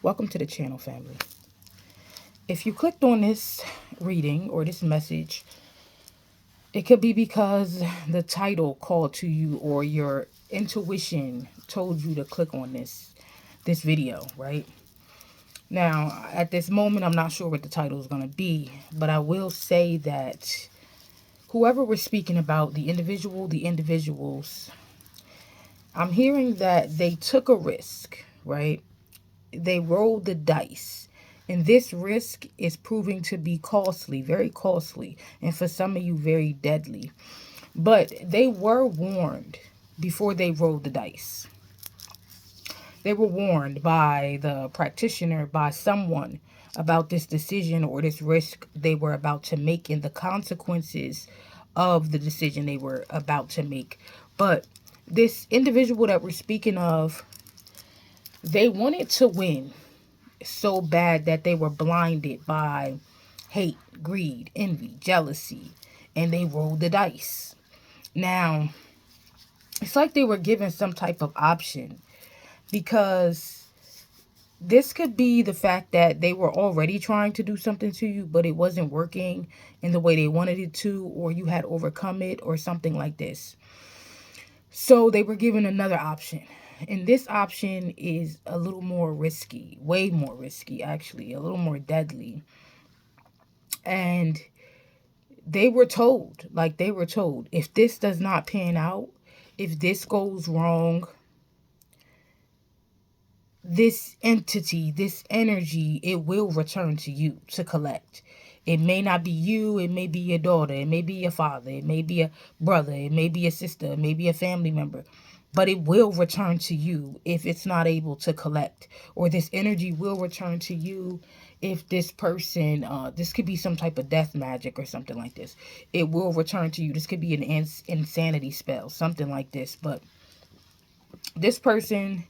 Welcome to the channel, family. If you clicked on this reading or this message, it could be because the title called to you or your intuition told you to click on this video, right? Now, at this moment, I'm not sure what the title is going to be, but I will say that whoever we're speaking about, the individuals, I'm hearing that they took a risk, right? They rolled the dice. And this risk is proving to be costly, very costly, and for some of you, very deadly. But they were warned before they rolled the dice. They were warned by the practitioner, by someone, about this decision or this risk they were about to make and the consequences of the decision they were about to make. But this individual that we're speaking of, they wanted to win so bad that they were blinded by hate, greed, envy, jealousy, and they rolled the dice. Now, it's like they were given some type of option, because this could be the fact that they were already trying to do something to you, but it wasn't working in the way they wanted it to, or you had overcome it, or something like this. So they were given another option. And this option is a little more risky, way more risky, actually, a little more deadly. And they were told, if this does not pan out, if this goes wrong, this entity, this energy, it will return to you to collect. It may not be you, it may be your daughter, it may be your father, it may be a brother, it may be a sister, it may be a family member. But it will return to you if it's not able to collect. Or this energy will return to you if this person, this could be some type of death magic or something like this. It will return to you. This could be an insanity spell, something like this. But this person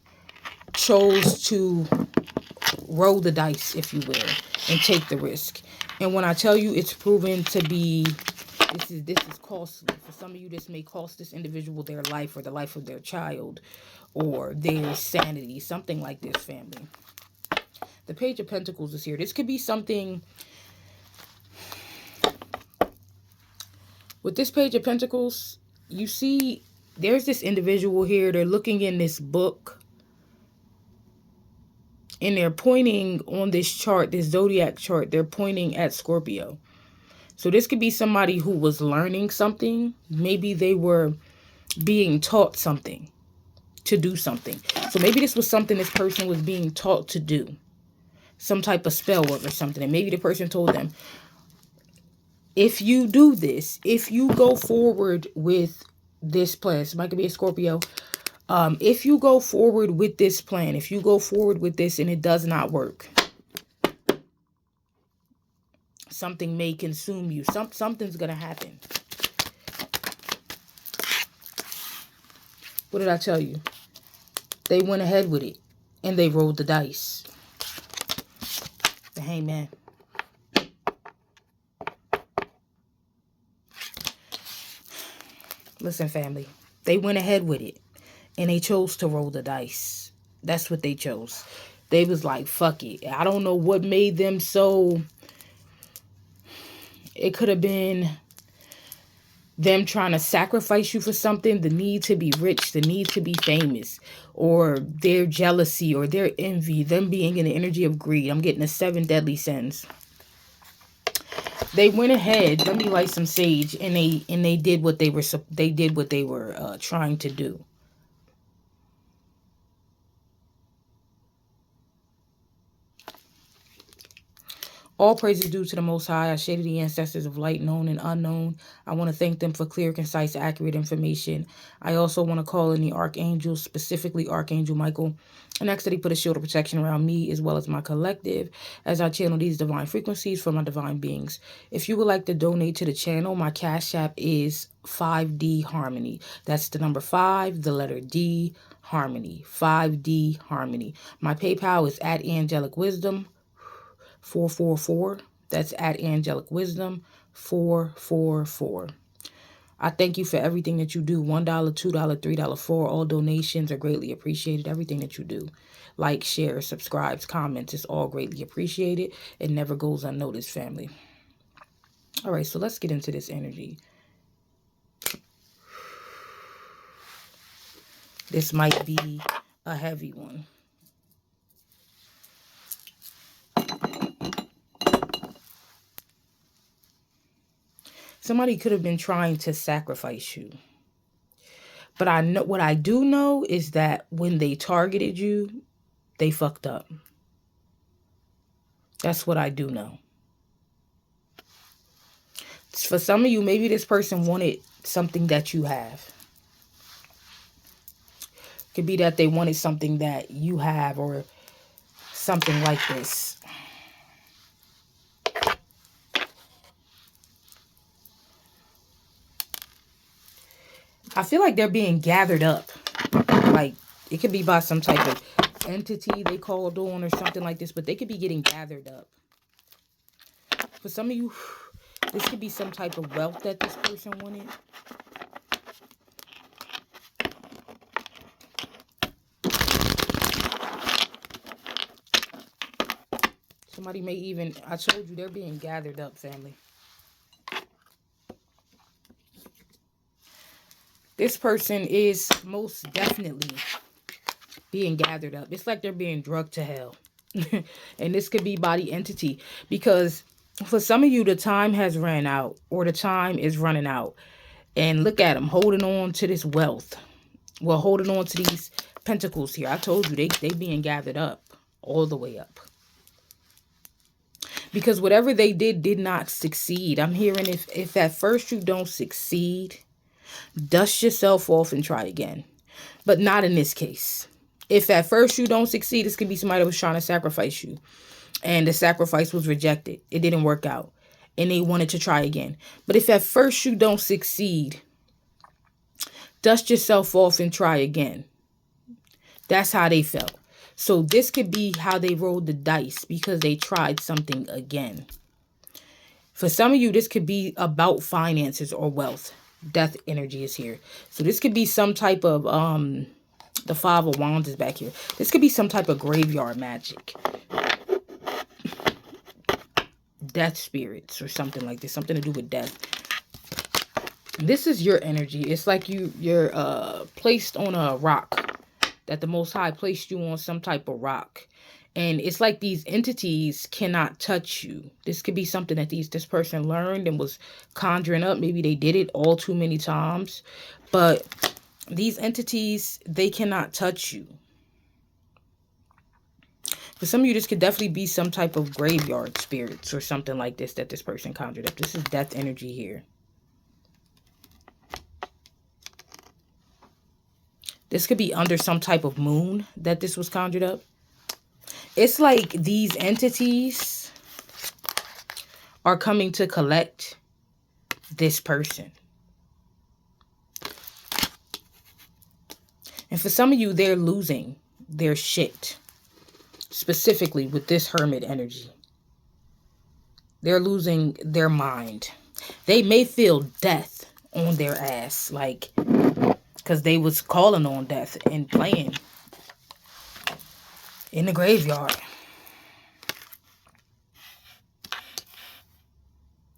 chose to roll the dice, if you will, and take the risk. And when I tell you, it's proven to be, this is costly. For some of you, this may cost this individual their life, or the life of their child, or their sanity, something like this, family. The Page of Pentacles is here. This could be something with this Page of Pentacles. You see, there's this individual here. They're looking in this book, and they're pointing on this chart, this zodiac chart. They're pointing at Scorpio. So this could be somebody who was learning something. Maybe they were being taught something, to do something. So maybe this was something this person was being taught to do. Some type of spell work or something. And maybe the person told them, if you do this, if you go forward with this plan, so it might be a Scorpio. If you go forward with this plan, if you go forward with this and it does not work, something may consume you. Something's going to happen. What did I tell you? They went ahead with it and they rolled the dice. The Hangman. Listen, family. They went ahead with it and they chose to roll the dice. That's what they chose. They was like, fuck it. I don't know what made them so. It could have been them trying to sacrifice you for something, the need to be rich, the need to be famous, or their jealousy or their envy, them being in the energy of greed. I'm getting the 7 deadly sins. They went ahead, let me light some sage, and they did what they were trying to do. All praise is due to the Most High. I shaded the ancestors of light, known and unknown. I want to thank them for clear, concise, accurate information. I also want to call in the archangels, specifically Archangel Michael, and ask that he put a shield of protection around me as well as my collective as I channel these divine frequencies for my divine beings. If you would like to donate to the channel, my Cash App is 5D Harmony. That's the number 5, the letter D, Harmony. 5D Harmony. My PayPal is at Angelic Wisdom 444. That's at Angelic Wisdom 444. I thank you for everything that you do. $1, $2, $3, $4. All donations are greatly appreciated. Everything that you do. Like, share, subscribes, comments. It's all greatly appreciated. It never goes unnoticed, family. All right, so let's get into this energy. This might be a heavy one. Somebody could have been trying to sacrifice you. But I know what I do know is that when they targeted you, they fucked up. That's what I do know. For some of you, maybe this person wanted something that you have. It could be that they wanted something that you have or something like this. I feel like they're being gathered up. Like, it could be by some type of entity they called on or something like this, but they could be getting gathered up. For some of you, this could be some type of wealth that this person wanted. Somebody may even, I told you, they're being gathered up, family. This person is most definitely being gathered up. It's like they're being drugged to hell. And this could be by the entity. Because for some of you, the time has ran out. Or the time is running out. And look at them holding on to this wealth. Well, holding on to these pentacles here. I told you, they being gathered up. All the way up. Because whatever they did not succeed. I'm hearing if at first you don't succeed, dust yourself off and try again. But not in this case. If at first you don't succeed, this could be somebody that was trying to sacrifice you. And the sacrifice was rejected. It didn't work out. And they wanted to try again. But if at first you don't succeed, dust yourself off and try again. That's how they felt. So this could be how they rolled the dice because they tried something again. For some of you, this could be about finances or wealth. Death energy is here. So this could be some type of, the Five of Wands is back here. This could be some type of graveyard magic. Death spirits or something like this. Something to do with death. This is your energy. It's like you're placed on a rock. That the Most High placed you on some type of rock. And it's like these entities cannot touch you. This could be something that this person learned and was conjuring up. Maybe they did it all too many times. But these entities, they cannot touch you. For some of you, this could definitely be some type of graveyard spirits or something like this that this person conjured up. This is death energy here. This could be under some type of moon that this was conjured up. It's like these entities are coming to collect this person. And for some of you, they're losing their shit. Specifically with this hermit energy. They're losing their mind. They may feel death on their ass. Like, because they was calling on death and playing in the graveyard.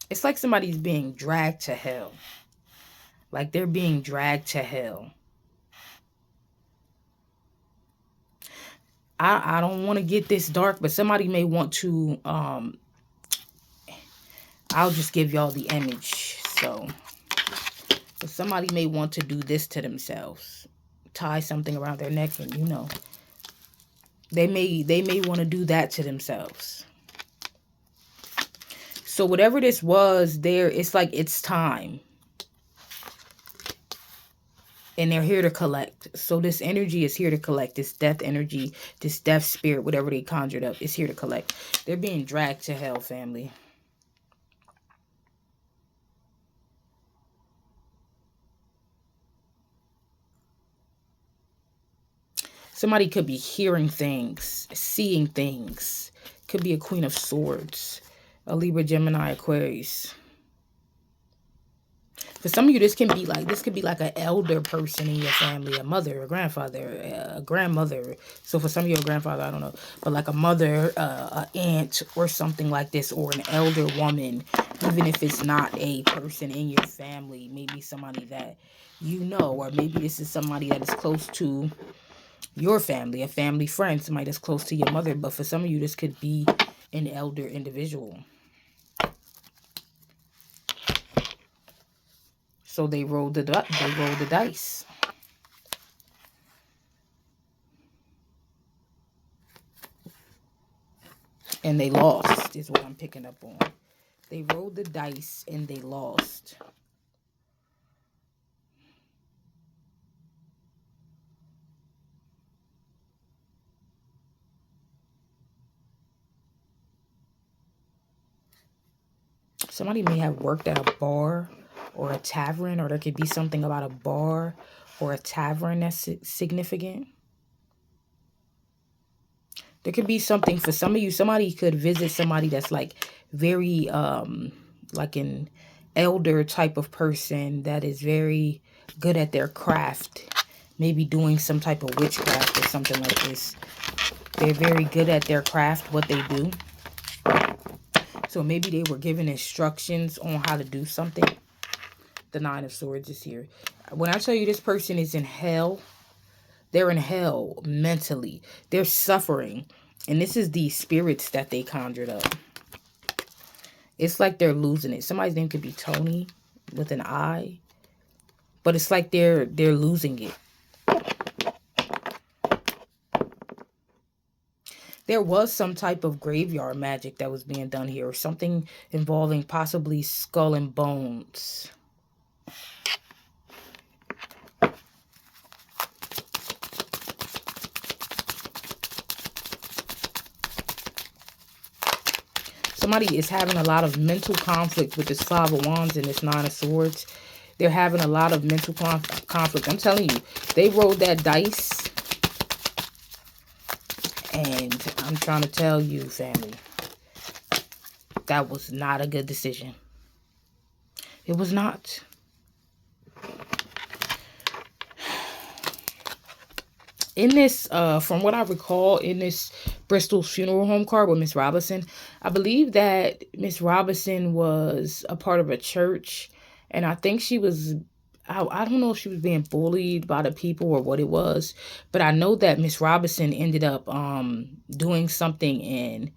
It's like somebody's being dragged to hell. Like they're being dragged to hell. I don't want to get this dark, but somebody may want to, I'll just give y'all the image. So, but somebody may want to do this to themselves. Tie something around their neck and, you know, they may want to do that to themselves. So whatever this was there, it's like it's time. And they're here to collect. So this energy is here to collect. This death energy, this death spirit, whatever they conjured up, is here to collect. They're being dragged to hell, family. Somebody could be hearing things, seeing things. Could be a Queen of Swords. A Libra, Gemini, Aquarius. For some of you, this could be like an elder person in your family, a mother, a grandfather, a grandmother. So for some of your grandfather, I don't know, but like a mother, an aunt, or something like this, or an elder woman, even if it's not a person in your family, maybe somebody that you know, or maybe this is somebody that is close to your family, a family friend, somebody that's close to your mother. But for some of you, this could be an elder individual. So they rolled the dice. And they lost, is what I'm picking up on. They rolled the dice and they lost. Somebody may have worked at a bar or a tavern, or there could be something about a bar or a tavern that's significant. There could be something for some of you. Somebody could visit somebody that's like very like an elder type of person that is very good at their craft. Maybe doing some type of witchcraft or something like this. They're very good at their craft, what they do. So maybe they were given instructions on how to do something. The Nine of Swords is here. When I tell you this person is in hell, they're in hell mentally. They're suffering. And this is the spirits that they conjured up. It's like they're losing it. Somebody's name could be Tony with an I. But it's like they're losing it. There was some type of graveyard magic that was being done here, or something involving possibly skull and bones. Somebody is having a lot of mental conflict with this Five of Wands and this Nine of Swords. They're having a lot of mental conflict. I'm telling you, they rolled that dice. And I'm trying to tell you, family, that was not a good decision. It was not. In this, from what I recall, in this Bristol's funeral home card with Miss Robinson, I believe that Miss Robinson was a part of a church. And I think she was, I don't know if she was being bullied by the people or what it was. But I know that Miss Robinson ended up doing something, and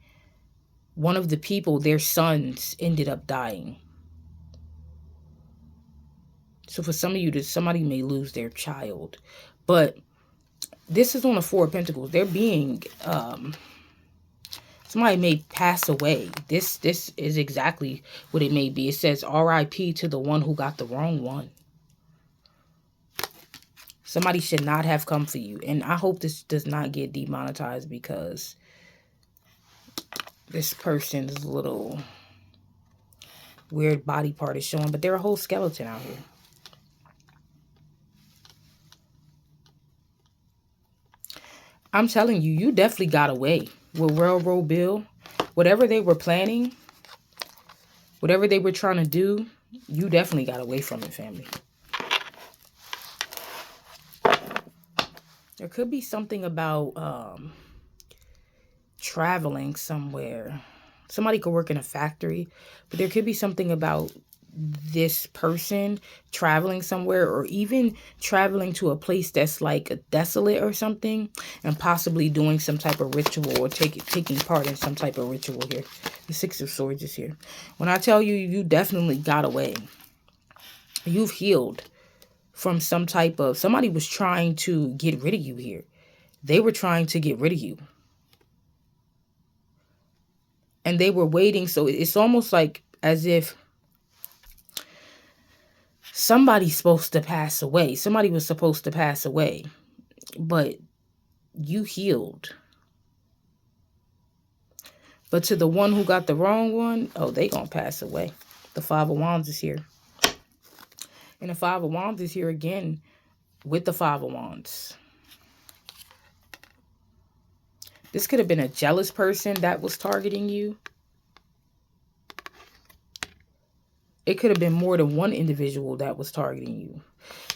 one of the people, their sons, ended up dying. So for some of you, somebody may lose their child. But this is on the Four of Pentacles. They're being, somebody may pass away. This is exactly what it may be. It says R.I.P. to the one who got the wrong one. Somebody should not have come for you. And I hope this does not get demonetized, because this person's little weird body part is showing. But they're a whole skeleton out here. I'm telling you, you definitely got away with Railroad Bill. Whatever they were planning, whatever they were trying to do, you definitely got away from it, family. There could be something about traveling somewhere. Somebody could work in a factory, but there could be something about this person traveling somewhere, or even traveling to a place that's like desolate or something, and possibly doing some type of ritual, or taking part in some type of ritual here. The Six of Swords is here. When I tell you, you definitely got away. You've healed from some type of, somebody was trying to get rid of you here. They were trying to get rid of you. And they were waiting. So it's almost like as if somebody's supposed to pass away. Somebody was supposed to pass away. But you healed. But to the one who got the wrong one, oh, they gonna pass away. The Five of Wands is here. And the Five of Wands is here again with the Five of Wands. This could have been a jealous person that was targeting you. it could have been more than one individual that was targeting you.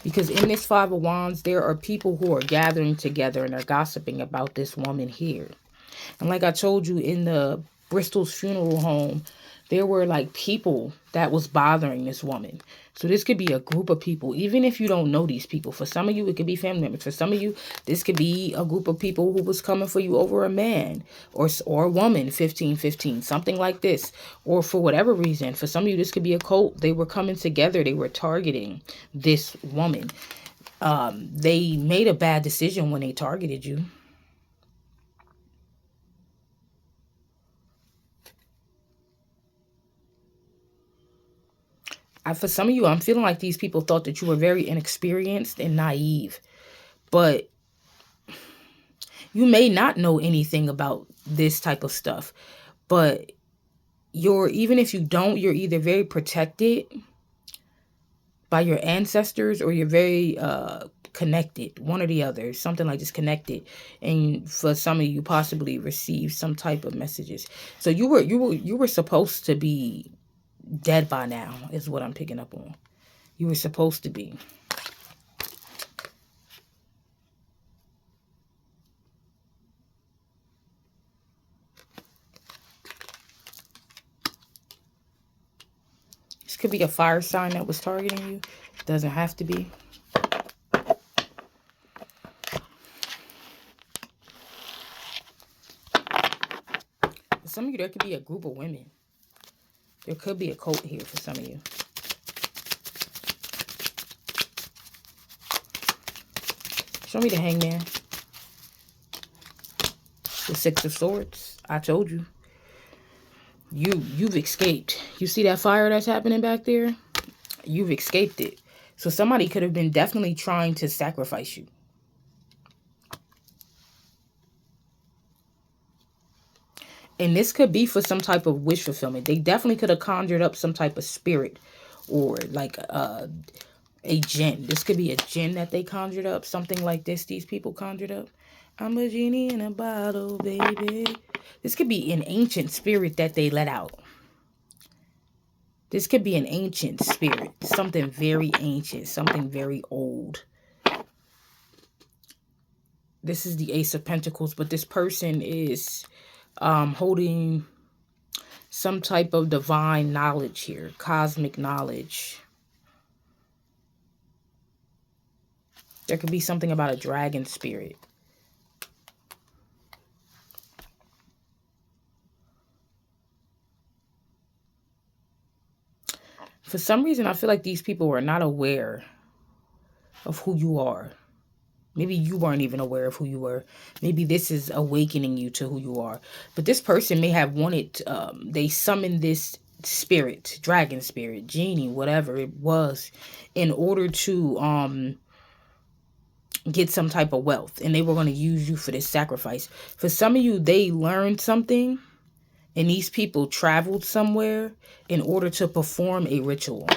Because in this Five of Wands, there are people who are gathering together and are gossiping about this woman here. And like I told you, in the Bristol's funeral home, there were like people that was bothering this woman. So this could be a group of people, even if you don't know these people. For some of you, it could be family members. For some of you, this could be a group of people who was coming for you over a man or a woman, 15-15, something like this. Or for whatever reason, for some of you, this could be a cult. They were coming together. They were targeting this woman. They made a bad decision when they targeted you. For some of you, I'm feeling like these people thought that you were very inexperienced and naive. But you may not know anything about this type of stuff. But even if you don't, you're either very protected by your ancestors or you're very connected, one or the other, something like this, connected. And for some of you, possibly receive some type of messages. So you were supposed to be dead by now, is what I'm picking up on. You were supposed to be. This could be a fire sign that was targeting you. Doesn't have to be. For some of you, there could be a group of women. There could be a cult here for some of you. Show me the Hangman. The Six of Swords. I told you. You've escaped. You see that fire that's happening back there? You've escaped it. So somebody could have been definitely trying to sacrifice you. And this could be for some type of wish fulfillment. They definitely could have conjured up some type of spirit or like a jinn. This could be a jinn that they conjured up. Something like this these people conjured up. I'm a genie in a bottle, baby. This could be an ancient spirit that they let out. This could be an ancient spirit. Something very ancient. Something very old. This is the Ace of Pentacles. But this person is holding some type of divine knowledge here. Cosmic knowledge. There could be something about a dragon spirit. For some reason, I feel like these people were not aware of who you are. Maybe you weren't even aware of who you were. Maybe this is awakening you to who you are. But this person may have wanted, they summoned this spirit, dragon spirit, genie, whatever it was, in order to get some type of wealth. And they were going to use you for this sacrifice. For some of you, they learned something. And these people traveled somewhere in order to perform a ritual.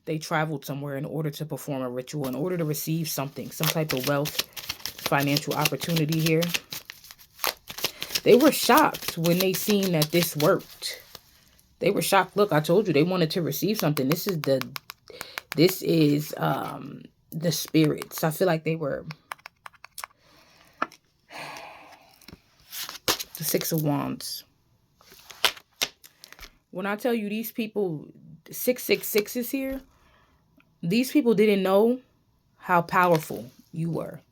They traveled somewhere in order to perform a ritual, in order to receive something, some type of wealth, financial opportunity here. They were shocked when they seen that this worked. They were shocked. Look, I told you they wanted to receive something. This is the spirits. I feel like they were... The Six of Wands. When I tell you these people, 666 is here. These people didn't know how powerful you were.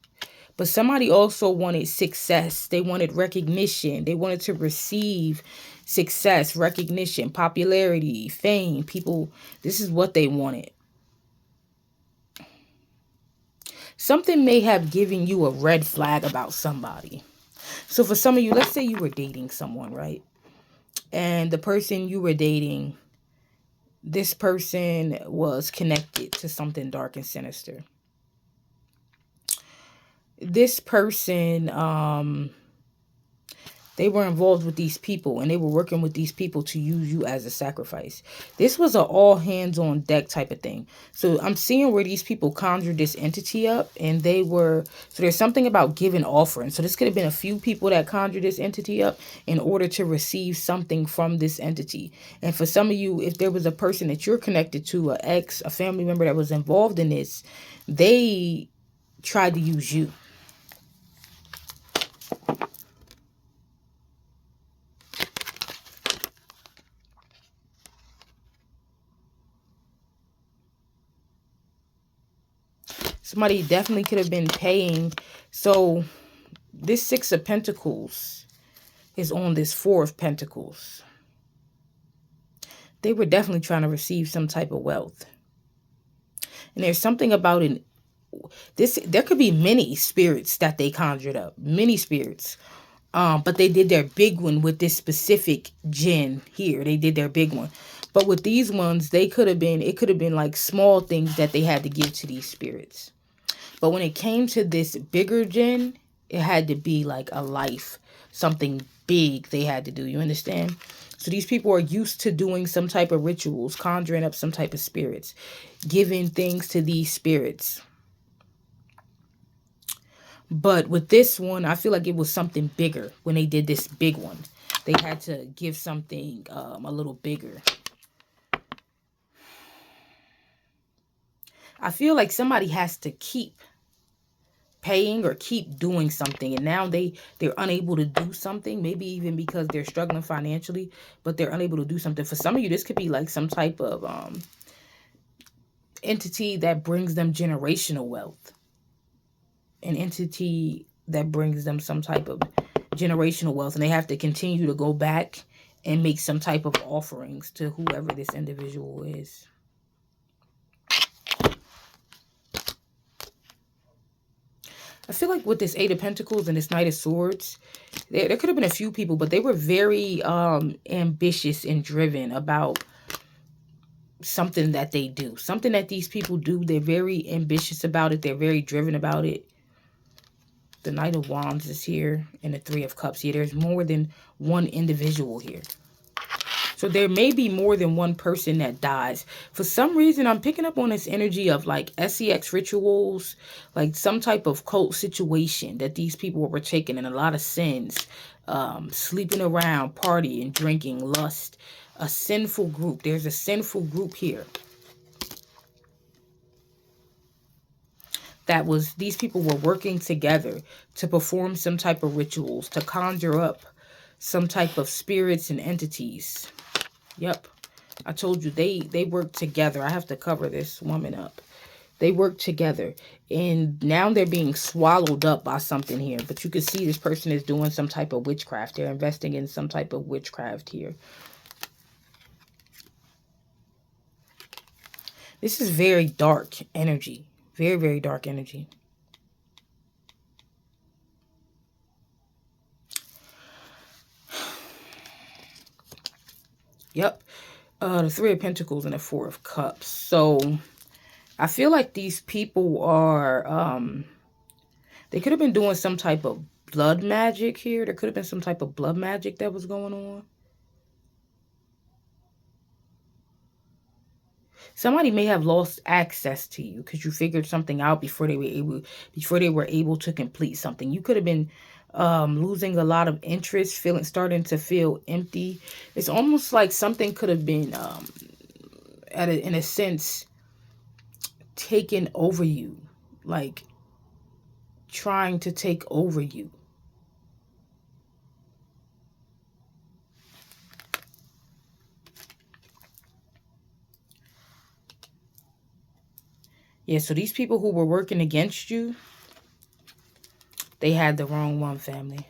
But somebody also wanted success. They wanted recognition. They wanted to receive success, recognition, popularity, fame. People, this is what they wanted. Something may have given you a red flag about somebody. So for some of you, let's say you were dating someone, right? And the person you were dating, this person was connected to something dark and sinister. This person They were involved with these people, and they were working with these people to use you as a sacrifice. This was an all hands on deck type of thing. So I'm seeing where these people conjured this entity up, and they were, so there's something about giving offerings. So this could have been a few people that conjured this entity up in order to receive something from this entity. And for some of you, if there was a person that you're connected to, a ex, a family member that was involved in this, they tried to use you. Somebody definitely could have been paying. So this Six of Pentacles is on this Four of Pentacles. They were definitely trying to receive some type of wealth. And there's something about it. There could be many spirits that they conjured up. Many spirits. But they did their big one with this specific jinn here. They did their big one. But with these ones, it could have been like small things that they had to give to these spirits. But when it came to this bigger jinn, it had to be like a life, something big they had to do. You understand? So these people are used to doing some type of rituals, conjuring up some type of spirits, giving things to these spirits. But with this one, I feel like it was something bigger when they did this big one. They had to give something a little bigger. I feel like somebody has to keep paying or keep doing something, and now they're unable to do something, maybe even because they're struggling financially, but they're unable to do something. For some of you, this could be like some type of entity that brings them generational wealth, an entity that brings them some type of generational wealth, and they have to continue to go back and make some type of offerings to whoever this individual is. I feel like with this Eight of Pentacles and this Knight of Swords, there could have been a few people, but they were very ambitious and driven about something that they do. Something that these people do, they're very ambitious about it. They're very driven about it. The Knight of Wands is here and the Three of Cups here. There's more than one individual here. So there may be more than one person that dies. For some reason, I'm picking up on this energy of like SEX rituals, like some type of cult situation that these people were partaking in, a lot of sins, sleeping around, partying, drinking, lust, a sinful group. There's a sinful group here. These people were working together to perform some type of rituals, to conjure up some type of spirits and entities. Yep. I told you they work together. I have to cover this woman up. They work together. And now they're being swallowed up by something here. But you can see this person is doing some type of witchcraft. They're investing in some type of witchcraft here. This is very dark energy. Very, very dark energy. Yep. The Three of Pentacles and the Four of Cups. So I feel like these people are, they could have been doing some type of blood magic here. There could have been some type of blood magic that was going on. Somebody may have lost access to you because you figured something out before they were able to complete something. You could have been losing a lot of interest, starting to feel empty. It's almost like something could have been in a sense taken over you, like trying to take over you. Yeah, so these people who were working against you, they had the wrong one, family.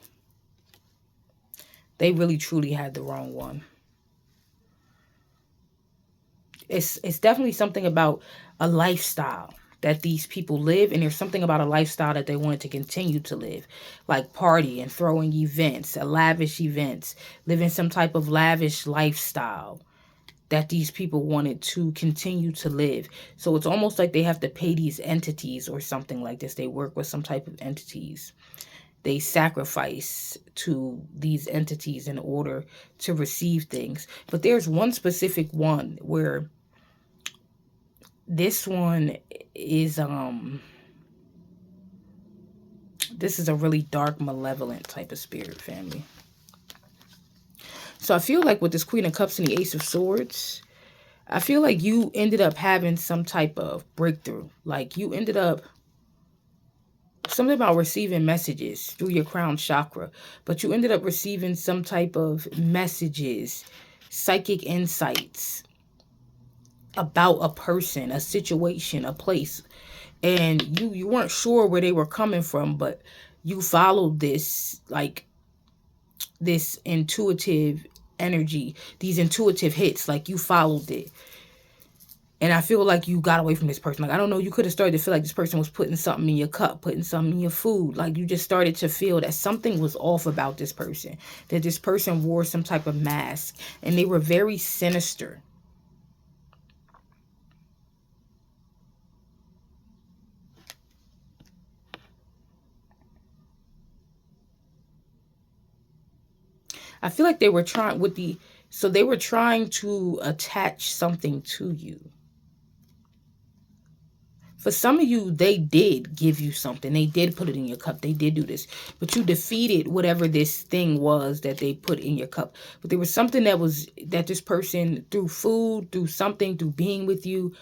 They really, truly had the wrong one. It's definitely something about a lifestyle that these people live, and there's something about a lifestyle that they wanted to continue to live, like partying, throwing events, lavish events, living some type of lavish lifestyle that these people wanted to continue to live. So it's almost like they have to pay these entities or something like this. They work with some type of entities. they sacrifice to these entities in order to receive things. But there's one specific one where this one is this is a really dark, malevolent type of spirit, family. So I feel like with this Queen of Cups and the Ace of Swords, I feel like you ended up having some type of breakthrough. Like you ended up, something about receiving messages through your crown chakra, but you ended up receiving some type of messages, psychic insights about a person, a situation, a place. And you weren't sure where they were coming from, but you followed this, like this intuitive energy, these intuitive hits, like you followed it. And I feel like you got away from this person. Like, I don't know, you could have started to feel like this person was putting something in your cup, putting something in your food. Like, you just started to feel that something was off about this person, that this person wore some type of mask, and they were very sinister. I feel like they were trying with the, so they were trying to attach something to you. For some of you, they did give you something. They did put it in your cup. They did do this. But you defeated whatever this thing was that they put in your cup. But there was something that this person, through food, through something, through being with you,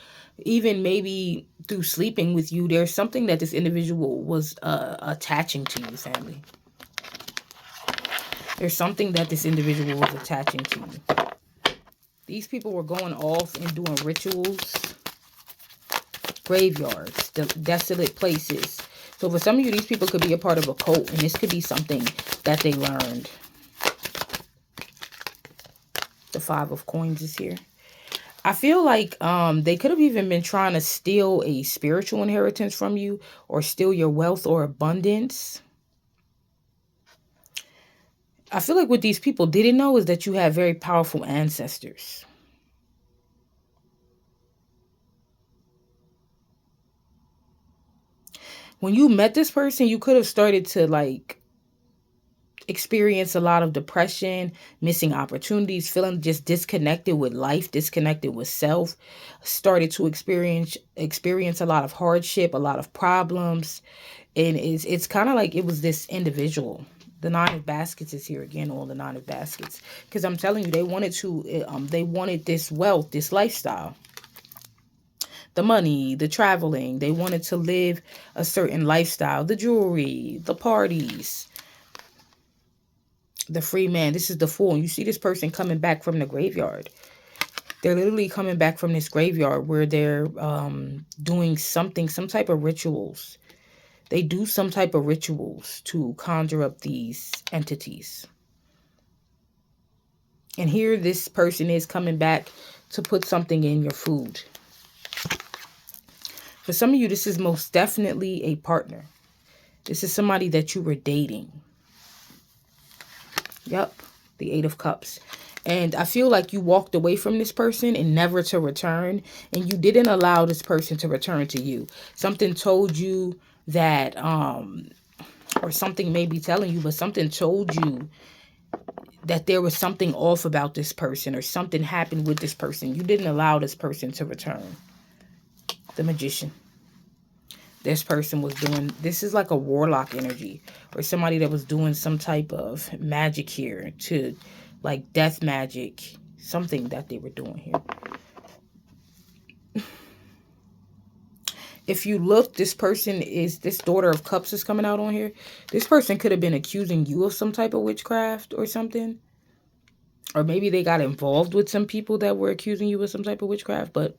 even maybe through sleeping with you, there's something that this individual was attaching to you, family. There's something that this individual was attaching to you. These people were going off and doing rituals, graveyards, desolate places. So for some of you, these people could be a part of a cult, and this could be something that they learned. The Five of Coins is here. I feel like they could have even been trying to steal a spiritual inheritance from you, or steal your wealth or abundance. I feel like what these people didn't know is that you have very powerful ancestors. When you met this person, you could have started to like experience a lot of depression, missing opportunities, feeling just disconnected with life, disconnected with self, started to experience a lot of hardship, a lot of problems. And it's kind of like it was this individual. The Nine of Baskets is here again, all the Nine of Baskets. Because I'm telling you, they wanted this wealth, this lifestyle. The money, the traveling. They wanted to live a certain lifestyle. The jewelry, the parties. The free man. This is the Fool. And you see this person coming back from the graveyard. They're literally coming back from this graveyard where they're doing something, some type of rituals. They do some type of rituals to conjure up these entities. And here this person is coming back to put something in your food. For some of you, this is most definitely a partner. This is somebody that you were dating. Yep, the Eight of Cups. And I feel like you walked away from this person and never to return. And you didn't allow this person to return to you. Something told you that, or something may be telling you, but something told you that there was something off about this person, or something happened with this person. You didn't allow this person to return. The Magician. This person was doing, this is like a warlock energy, or somebody that was doing some type of magic here, to like death magic, something that they were doing here. If you look, this person is, this Daughter of Cups is coming out on here. This person could have been accusing you of some type of witchcraft or something. Or maybe they got involved with some people that were accusing you of some type of witchcraft. But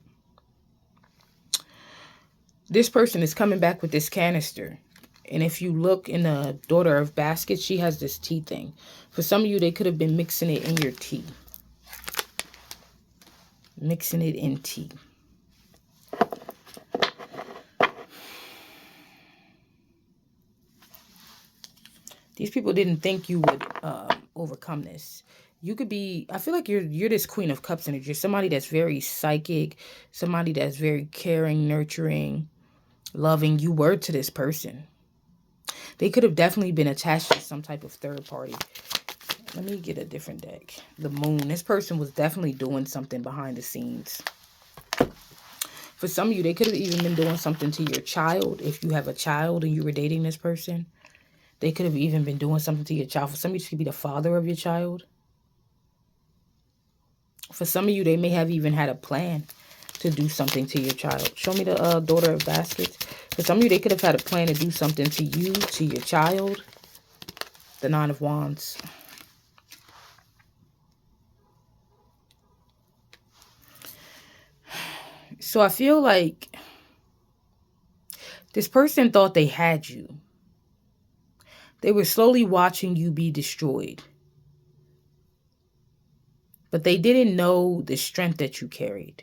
this person is coming back with this canister. And if you look in the Daughter of Baskets, she has this tea thing. For some of you, they could have been mixing it in your tea. Mixing it in tea. These people didn't think you would overcome this. You could be, I feel like you're this Queen of Cups energy. You're somebody that's very psychic, somebody that's very caring, nurturing, loving. You were to this person. They could have definitely been attached to some type of third party. Let me get a different deck. The Moon. This person was definitely doing something behind the scenes. For some of you, they could have even been doing something to your child. If you have a child and you were dating this person, they could have even been doing something to your child. For some of you, this could be the father of your child. For some of you, they may have even had a plan to do something to your child. Show me the Daughter of Baskets. For some of you, they could have had a plan to do something to you, to your child. The Nine of Wands. So I feel like this person thought they had you. They were slowly watching you be destroyed. But they didn't know the strength that you carried.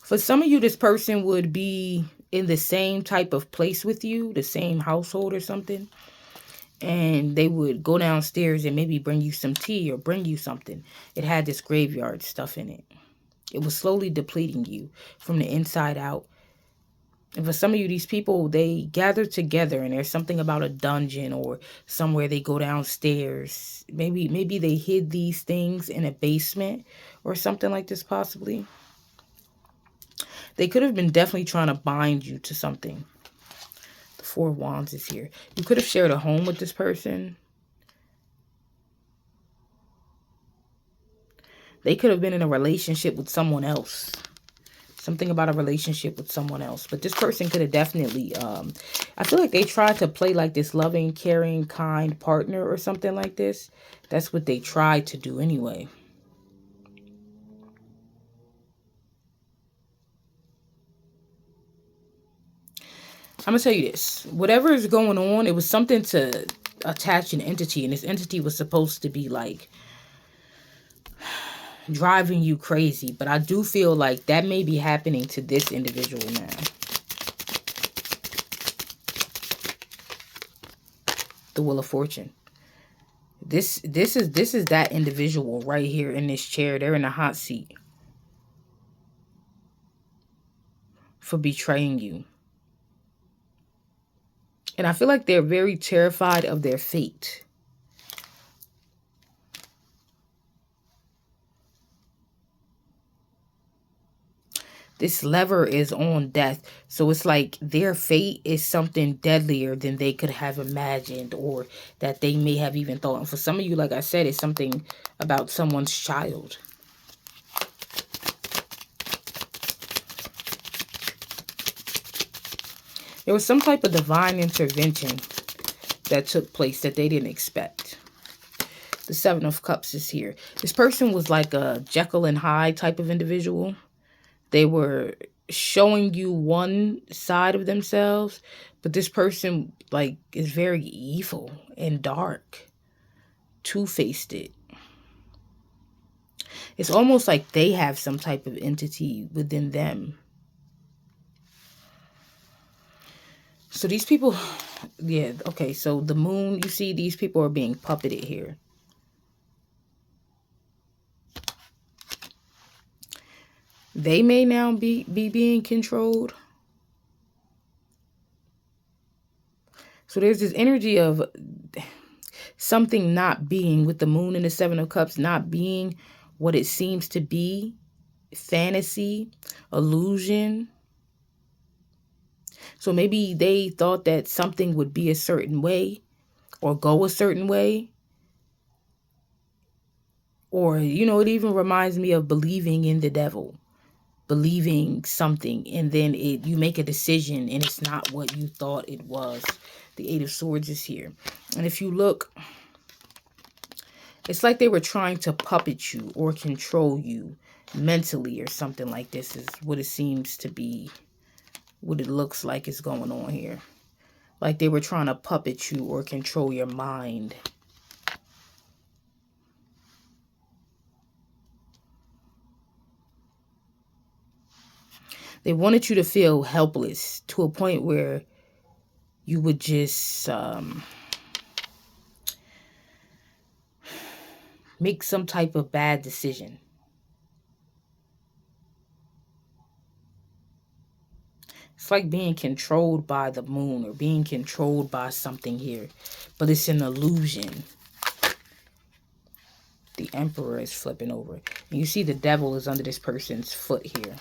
For some of you, this person would be in the same type of place with you, the same household or something. And they would go downstairs and maybe bring you some tea or bring you something. It had this graveyard stuff in it. It was slowly depleting you from the inside out. And for some of you, these people, they gather together and there's something about a dungeon or somewhere they go downstairs. Maybe they hid these things in a basement or something like this possibly. They could have been definitely trying to bind you to something. The Four of Wands is here. You could have shared a home with this person. They could have been in a relationship with someone else. Something about a relationship with someone else. But this person could have definitely, I feel like they tried to play like this loving, caring, kind partner or something like this. That's what they tried to do anyway. I'm going to tell you this. Whatever is going on, it was something to attach an entity. And this entity was supposed to be like driving you crazy. But I do feel like that may be happening to this individual now. The Wheel of Fortune. This is that individual right here in this chair. They're in the hot seat for betraying you. And I feel like they're very terrified of their fate. This lever is on death. So it's like their fate is something deadlier than they could have imagined or that they may have even thought. And for some of you, like I said, it's something about someone's child. There was some type of divine intervention that took place that they didn't expect. The Seven of Cups is here. This person was like a Jekyll and Hyde type of individual. They were showing you one side of themselves, but this person like is very evil and dark. Two-faced it. It's almost like they have some type of entity within them. So these people, yeah, okay, so the Moon, you see these people are being puppeted here. They may now be being controlled. So there's this energy of something not being, with the Moon and the Seven of Cups, not being what it seems to be. Fantasy, illusion. So maybe they thought that something would be a certain way or go a certain way. Or, you know, it even reminds me of believing in the devil. Believing something and then you make a decision and it's not what you thought it was. The Eight of Swords is here. And if you look, it's like they were trying to puppet you or control you mentally or something like this is what it seems to be, what it looks like is going on here. Like they were trying to puppet you or control your mind. They wanted you to feel helpless to a point where you would just make some type of bad decision. It's It's like being controlled by the moon or being controlled by something here. But it's an illusion. The Emperor is flipping over. And you see the devil is under this person's foot here.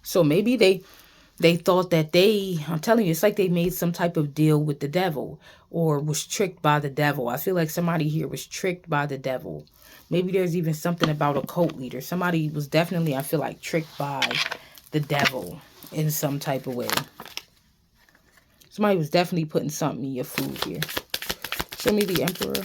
So maybe they thought that I'm telling you, it's like they made some type of deal with the devil or was tricked by the devil. I feel like somebody here was tricked by the devil. Maybe there's even something about a cult leader. Somebody was definitely, I feel like, tricked by the devil in some type of way. Somebody was definitely putting something in your food here. Show me the Emperor.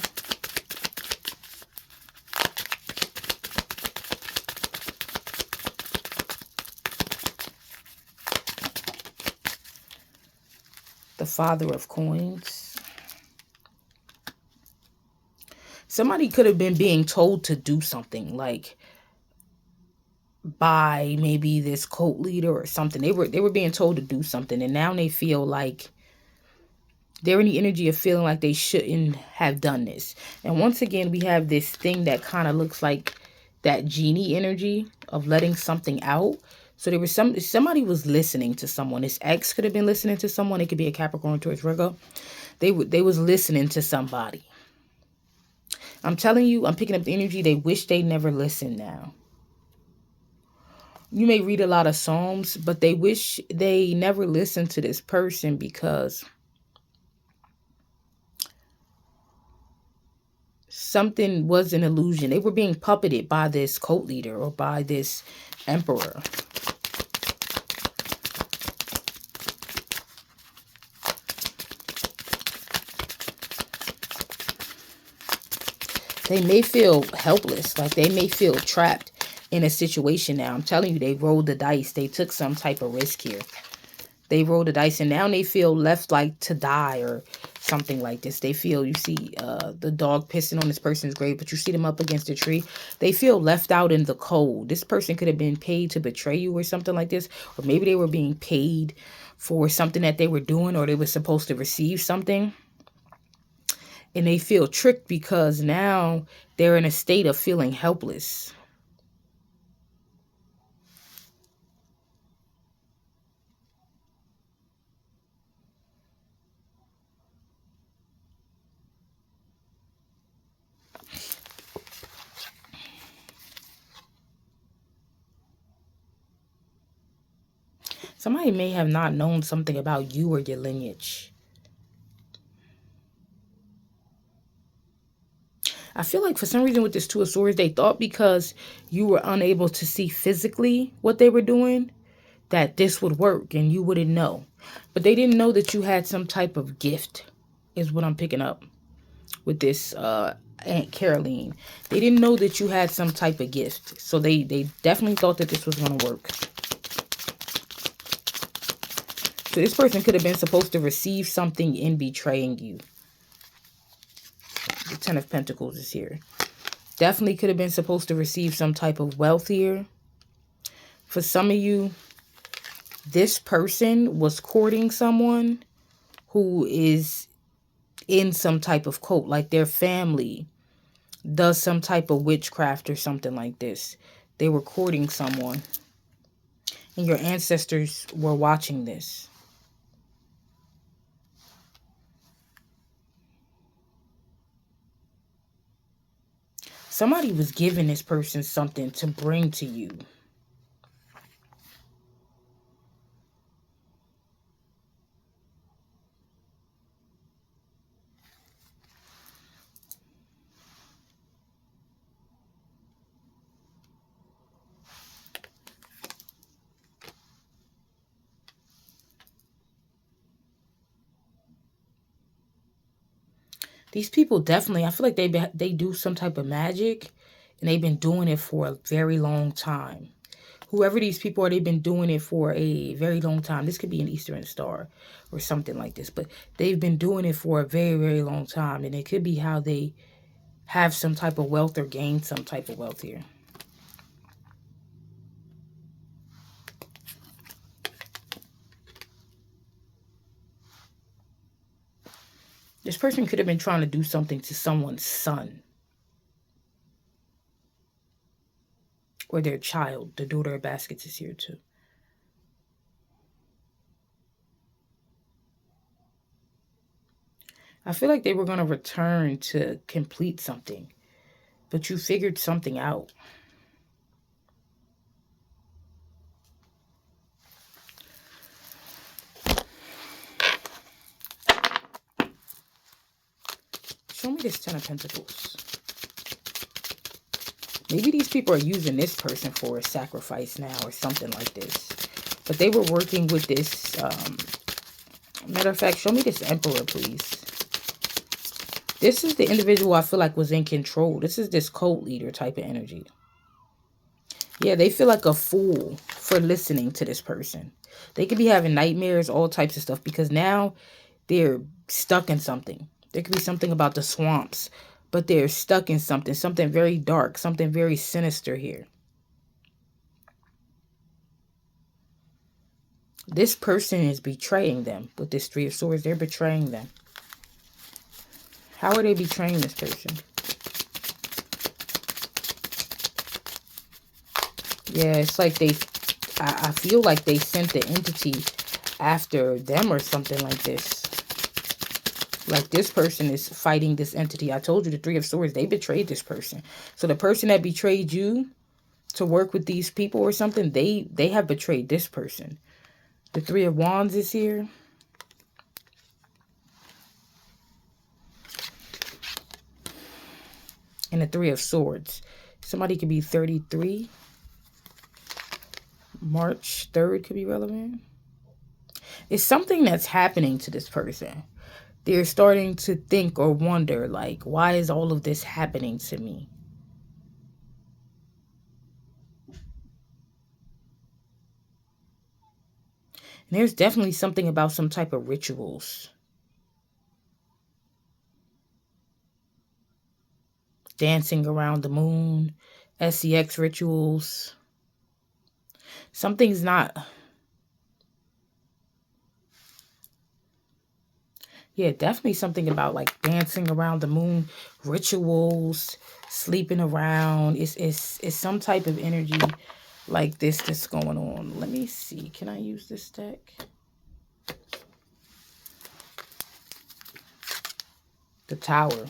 The Father of Coins. Somebody could have been being told to do something, like by maybe this cult leader or something. They were being told to do something, and now they feel like they're in the energy of feeling like they shouldn't have done this. And once again, we have this thing that kind of looks like that genie energy of letting something out. So there was somebody was listening to someone. This ex could have been listening to someone. It could be a Capricorn, Taurus, Virgo. They was listening to somebody. I'm telling you, I'm picking up the energy. They wish they never listened now. You may read a lot of Psalms, but they wish they never listened to this person because something was an illusion. They were being puppeted by this cult leader or by this emperor. They may feel helpless, like they may feel trapped in a situation now. I'm telling you, they rolled the dice. They took some type of risk here. They rolled the dice and now they feel left like to die or something like this. They feel, you see the dog pissing on this person's grave, but you see them up against a tree. They feel left out in the cold. This person could have been paid to betray you or something like this. Or maybe they were being paid for something that they were doing, or they were supposed to receive something. And they feel tricked because now they're in a state of feeling helpless. Somebody may have not known something about you or your lineage. I feel like for some reason with this Two of Swords, they thought because you were unable to see physically what they were doing, that this would work and you wouldn't know. But they didn't know that you had some type of gift, is what I'm picking up with this Aunt Caroline. They didn't know that you had some type of gift. So they definitely thought that this was going to work. So this person could have been supposed to receive something in betraying you. The Ten of Pentacles is here. Definitely could have been supposed to receive some type of wealth here. For some of you, this person was courting someone who is in some type of cult. Like their family does some type of witchcraft or something like this. They were courting someone. And your ancestors were watching this. Somebody was giving this person something to bring to you. These people definitely, I feel like they do some type of magic, and they've been doing it for a very long time. Whoever these people are, they've been doing it for a very long time. This could be an Eastern Star or something like this, but they've been doing it for a very, very long time, and it could be how they have some type of wealth or gain some type of wealth here. This person could have been trying to do something to someone's son or their child. The Daughter of Baskets is here too. I feel like they were going to return to complete something, but you figured something out. Show me this Ten of Pentacles. Maybe these people are using this person for a sacrifice now or something like this. But they were working with this. Matter of fact, show me this Emperor, please. This is the individual I feel like was in control. This is this cult leader type of energy. Yeah, they feel like a fool for listening to this person. They could be having nightmares, all types of stuff, because now they're stuck in something. There could be something about the swamps, but they're stuck in something very dark, something very sinister here. This person is betraying them with this Three of Swords. They're betraying them. How are they betraying this person? Yeah, it's like I feel like they sent the entity after them or something like this. Like this person is fighting this entity. I told you the Three of Swords, they betrayed this person. So the person that betrayed you to work with these people or something, they have betrayed this person. The Three of Wands is here. And the Three of Swords. Somebody could be 33. March 3rd could be relevant. It's something that's happening to this person. They're starting to think or wonder, like, why is all of this happening to me? And there's definitely something about some type of rituals. Dancing around the moon, SEX rituals. Something's not... Yeah, definitely something about like dancing around the moon, rituals, sleeping around. It's some type of energy like this that's going on. Let me see. Can I use this deck? The Tower.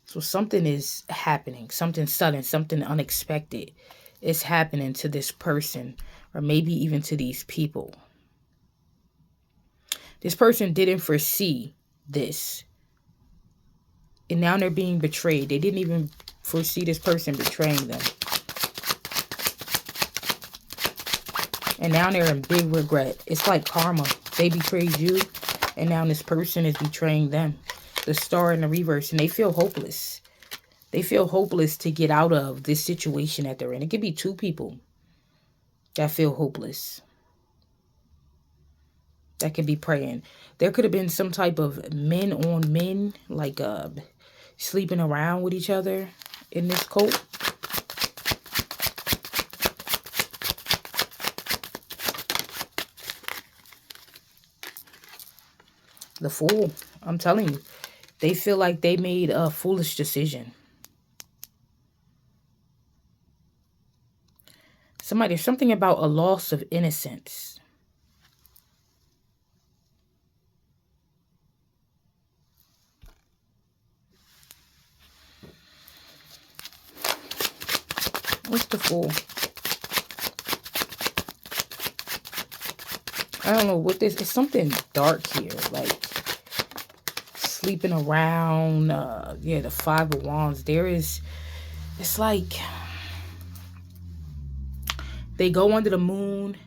So something is happening. Something sudden, something unexpected is happening to this person, or maybe even to these people. This person didn't foresee this. And now they're being betrayed. They didn't even foresee this person betraying them. And now they're in big regret. It's like karma. They betrayed you, and now this person is betraying them. The Star in the reverse, and they feel hopeless. They feel hopeless to get out of this situation that they're in. It could be two people that feel hopeless. That could be praying. There could have been some type of men on men, like sleeping around with each other in this cult. The Fool. I'm telling you. They feel like they made a foolish decision. There's something about a loss of innocence. What's the Fool? I don't know what this is. Something dark here, like sleeping around. Yeah, the Five of Wands. It's like they go under the moon.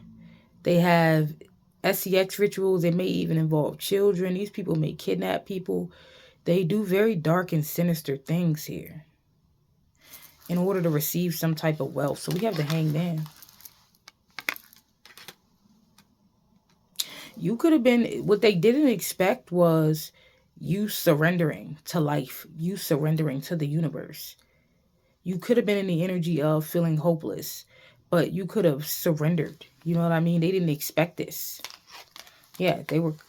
They have SEX rituals. They may even involve children. These people may kidnap people. They do very dark and sinister things here in order to receive some type of wealth. So we have the Hangman. You could have been... What they didn't expect was you surrendering to life. You surrendering to the universe. You could have been in the energy of feeling hopeless, but you could have surrendered. You know what I mean? They didn't expect this. Yeah,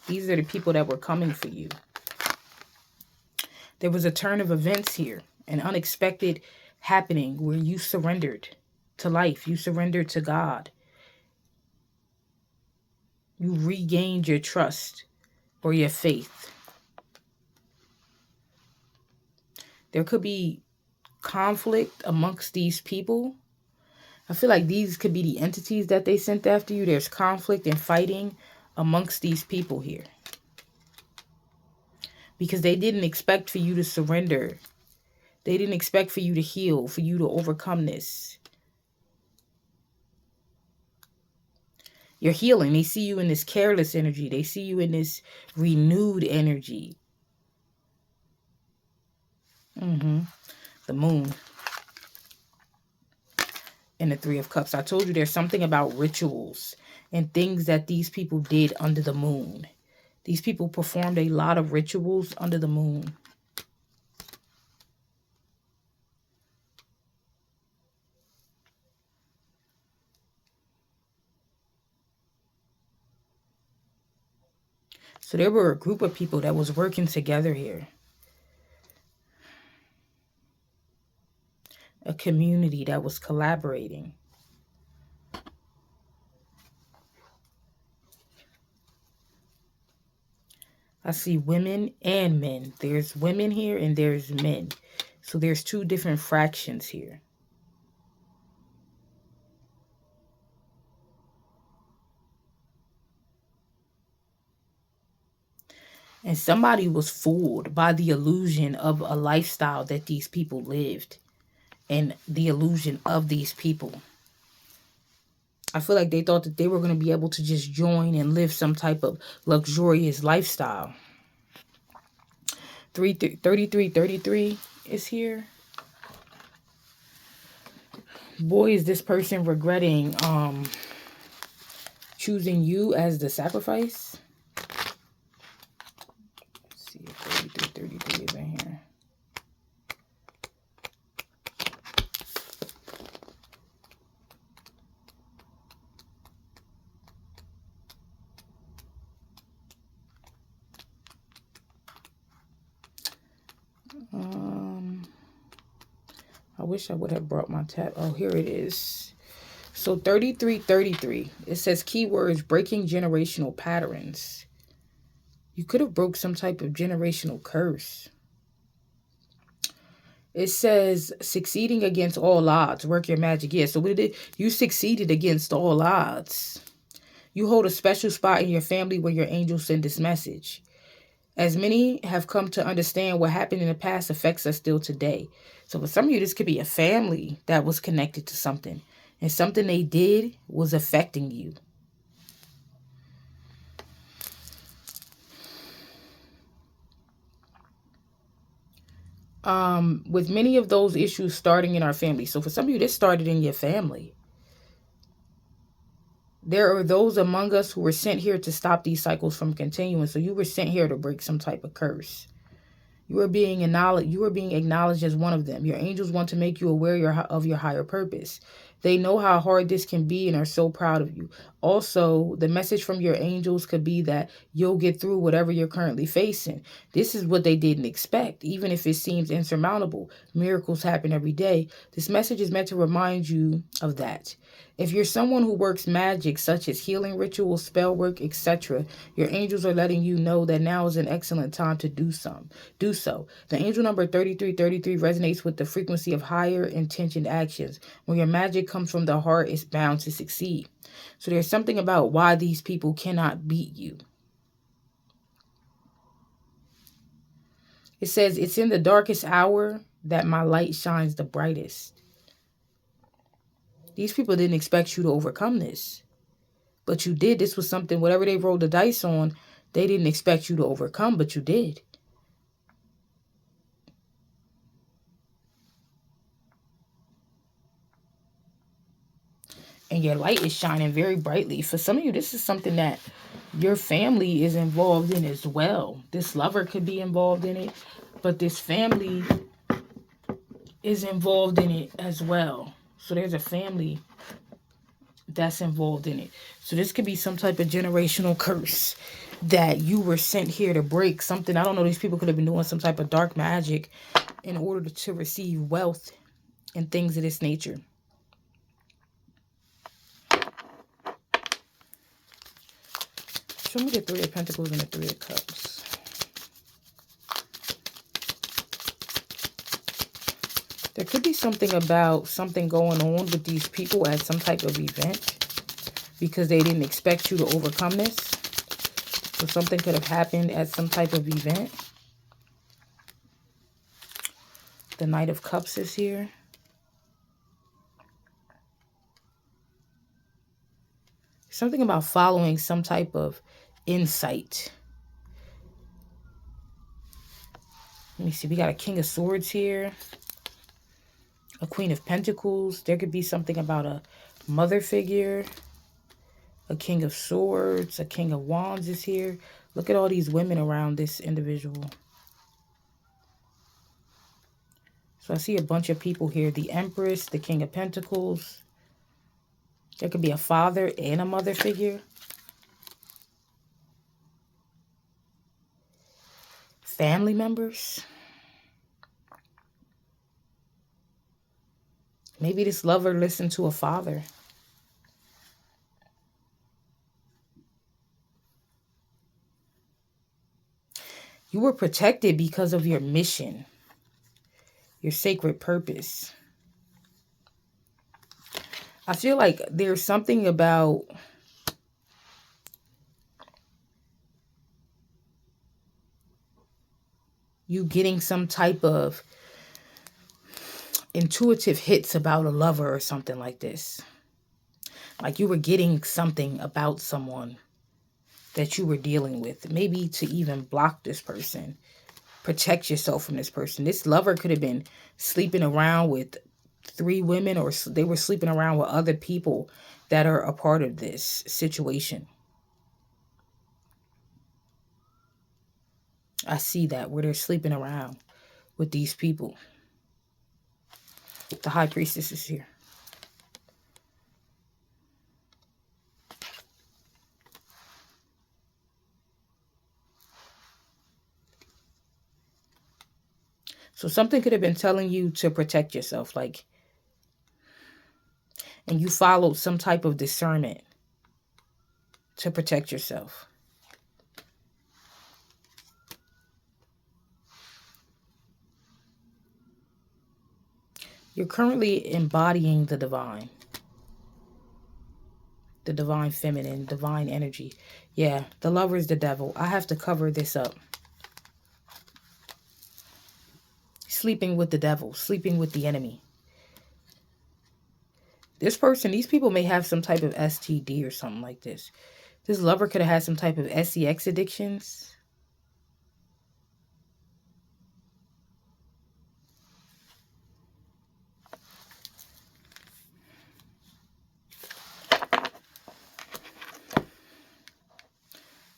these are the people that were coming for you. There was a turn of events here, an unexpected happening where you surrendered to life. You surrendered to God. You regained your trust or your faith. There could be conflict amongst these people. I feel like these could be the entities that they sent after you. There's conflict and fighting amongst these people here. Because they didn't expect for you to surrender. They didn't expect for you to heal, for you to overcome this. You're healing. They see you in this careless energy. They see you in this renewed energy. The moon. And the Three of Cups. I told you there's something about rituals and things that these people did under the moon. These people performed a lot of rituals under the moon. So there were a group of people that was working together here. A community that was collaborating. I see women and men. There's women here and there's men. So there's two different fractions here. And somebody was fooled by the illusion of a lifestyle that these people lived. And the illusion of these people. I feel like they thought that they were going to be able to just join and live some type of luxurious lifestyle. 3333 is here. Boy, is this person regretting choosing you as the sacrifice. Let's see if 3333 is in here. I wish I would have brought my tab. Oh, here it is. So 3333. It says keywords breaking generational patterns. You could have broke some type of generational curse. It says succeeding against all odds. Work your magic. Yeah, so what did it? You succeeded against all odds. You hold a special spot in your family where your angels send this message. As many have come to understand what happened in the past affects us still today. So for some of you, this could be a family that was connected to something. And something they did was affecting you. With many of those issues starting in our family. So for some of you, this started in your family. There are those among us who were sent here to stop these cycles from continuing. So you were sent here to break some type of curse. You are being acknowledged as one of them. Your angels want to make you aware of your higher purpose. They know how hard this can be and are so proud of you. Also, the message from your angels could be that you'll get through whatever you're currently facing. This is what they didn't expect, even if it seems insurmountable. Miracles happen every day. This message is meant to remind you of that. If you're someone who works magic, such as healing rituals, spell work, etc., your angels are letting you know that now is an excellent time to do so. The angel number 3333 resonates with the frequency of higher intentioned actions. When your magic comes from the heart, it's bound to succeed. So there's something about why these people cannot beat you. It says, it's in the darkest hour that my light shines the brightest. These people didn't expect you to overcome this. But you did. This was something, whatever they rolled the dice on, they didn't expect you to overcome, but you did. And your light is shining very brightly. For some of you, this is something that your family is involved in as well. This lover could be involved in it, but this family is involved in it as well. So there's a family that's involved in it. So this could be some type of generational curse that you were sent here to break. Something, I don't know, these people could have been doing some type of dark magic in order to receive wealth and things of this nature. Show me the Three of Pentacles and the Three of Cups. There could be something about something going on with these people at some type of event because they didn't expect you to overcome this. So something could have happened at some type of event. The Knight of Cups is here. Something about following some type of insight. Let me see. We got a King of Swords here. A Queen of Pentacles. There could be something about a mother figure. A King of Swords. A King of Wands is here. Look at all these women around this individual. So I see a bunch of people here. The Empress. The King of Pentacles. There could be a father and a mother figure. Family members. Maybe this lover listened to a father. You were protected because of your mission, your sacred purpose. I feel like there's something about you getting some type of intuitive hits about a lover or something like this. Like you were getting something about someone that you were dealing with. Maybe to even block this person. Protect yourself from this person. This lover could have been sleeping around with 3 women, or they were sleeping around with other people that are a part of this situation. I see that, where they're sleeping around with these people. The High Priestess is here. So something could have been telling you to protect yourself, like, and you followed some type of discernment to protect yourself. You're currently embodying the divine feminine, divine energy. Yeah, the lover is the devil. I have to cover this up. Sleeping with the devil, sleeping with the enemy. This person, these people may have some type of STD or something like this. This lover could have had some type of sex addictions.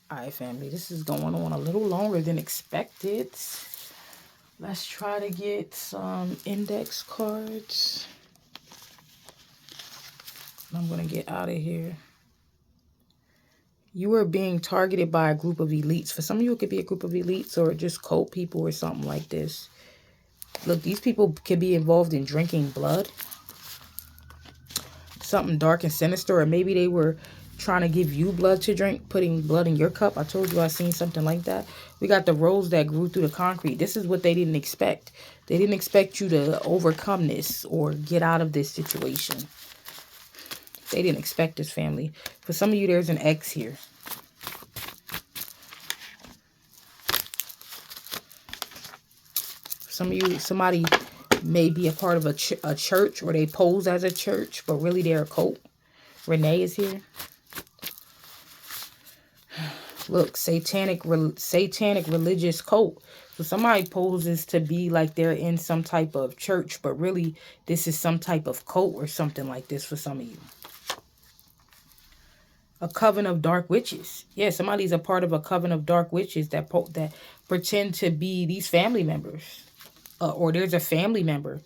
All right, family, this is going on a little longer than expected. Let's try to get some index cards. I'm going to get out of here. You are being targeted by a group of elites. For some of you, it could be a group of elites or just cult people or something like this. Look, these people could be involved in drinking blood. Something dark and sinister. Or maybe they were trying to give you blood to drink, putting blood in your cup. I told you I seen something like that. We got the rose that grew through the concrete. This is what they didn't expect. They didn't expect you to overcome this or get out of this situation. They didn't expect this, family. For some of you, there's an ex here. Some of you, somebody may be a part of a church, or they pose as a church, but really they're a cult. Renee is here. Look, satanic religious cult. So somebody poses to be like they're in some type of church, but really this is some type of cult or something like this for some of you. A coven of dark witches. Yeah, somebody's a part of a coven of dark witches that pretend to be these family members. Or there's a family member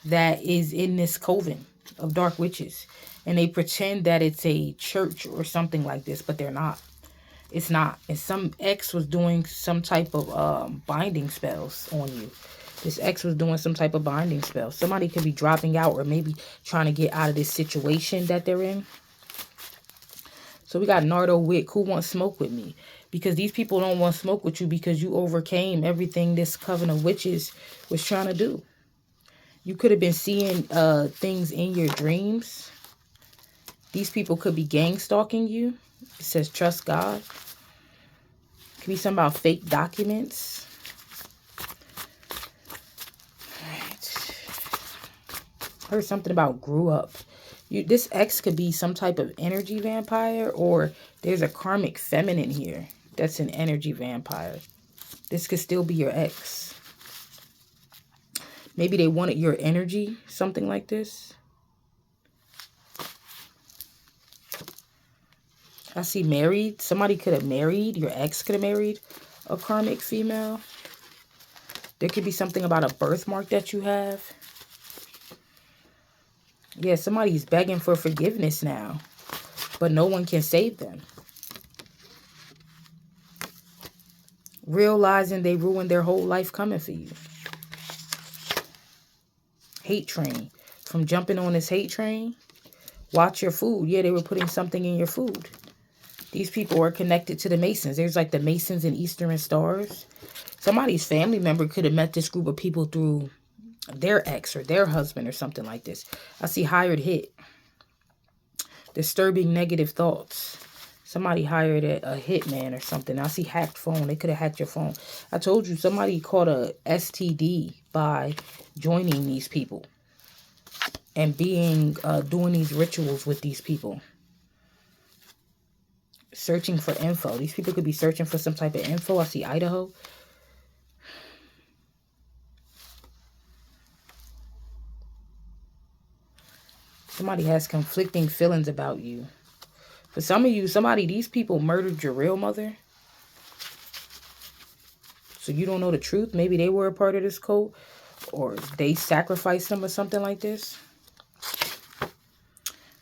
that is in this coven of dark witches. And they pretend that it's a church or something like this, but they're not. It's not. And some ex was doing some type of binding spells on you. This ex was doing some type of binding spell. Somebody could be dropping out or maybe trying to get out of this situation that they're in. So we got Nardo Wick. Who wants smoke with me? Because these people don't want smoke with you because you overcame everything this coven of witches was trying to do. You could have been seeing things in your dreams. These people could be gang stalking you. It says trust God. Could be something about fake documents. Alright. Heard something about grew up. This ex could be some type of energy vampire, or there's a karmic feminine here that's an energy vampire. This could still be your ex. Maybe they wanted your energy, something like this. I see married. Somebody could have married. Your ex could have married a karmic female. There could be something about a birthmark that you have. Yeah, somebody's begging for forgiveness now, but no one can save them. Realizing they ruined their whole life coming for you. Hate train. From jumping on this hate train, watch your food. Yeah, they were putting something in your food. These people are connected to the Masons. There's like the Masons and Eastern Stars. Somebody's family member could have met this group of people through their ex or their husband or something like this. I see hired hit. Disturbing negative thoughts. Somebody hired a hitman or something. I see hacked phone. They could have hacked your phone. I told you somebody caught a STD by joining these people and being doing these rituals with these people. Searching for info. These people could be searching for some type of info. I see Idaho. Somebody has conflicting feelings about you. For some of you, these people murdered your real mother. So you don't know the truth. Maybe they were a part of this cult, or they sacrificed them or something like this.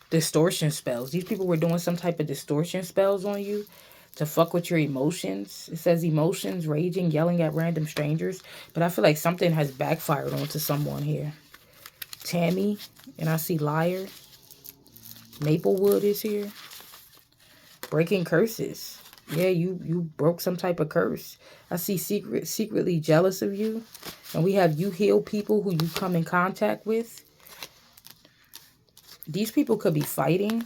Distortion spells. These people were doing some type of distortion spells on you to fuck with your emotions. It says emotions, raging, yelling at random strangers. But I feel like something has backfired onto someone here. Tammy, and I see liar. Maplewood is here. Breaking curses. Yeah, you broke some type of curse. I see secretly jealous of you. And we have you heal people who you come in contact with. These people could be fighting,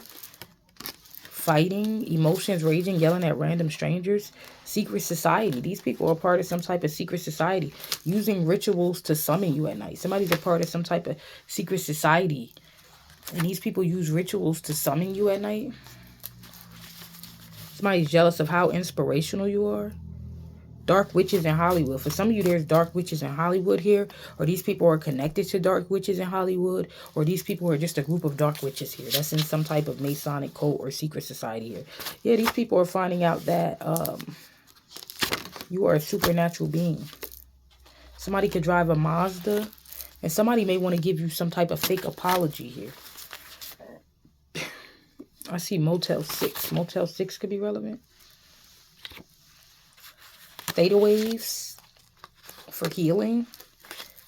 emotions raging, yelling at random strangers. Secret society. These people are part of some type of secret society, using rituals to summon you at night. Somebody's a part of some type of secret society, and these people use rituals to summon you at night. Somebody's jealous of how inspirational you are. Dark witches in Hollywood. For some of you, there's dark witches in Hollywood here, or these people are connected to dark witches in Hollywood, or these people are just a group of dark witches here. That's in some type of Masonic cult or secret society here. Yeah, these people are finding out that you are a supernatural being. Somebody could drive a Mazda, and somebody may want to give you some type of fake apology here. I see Motel 6. Motel 6 could be relevant. Theta waves for healing.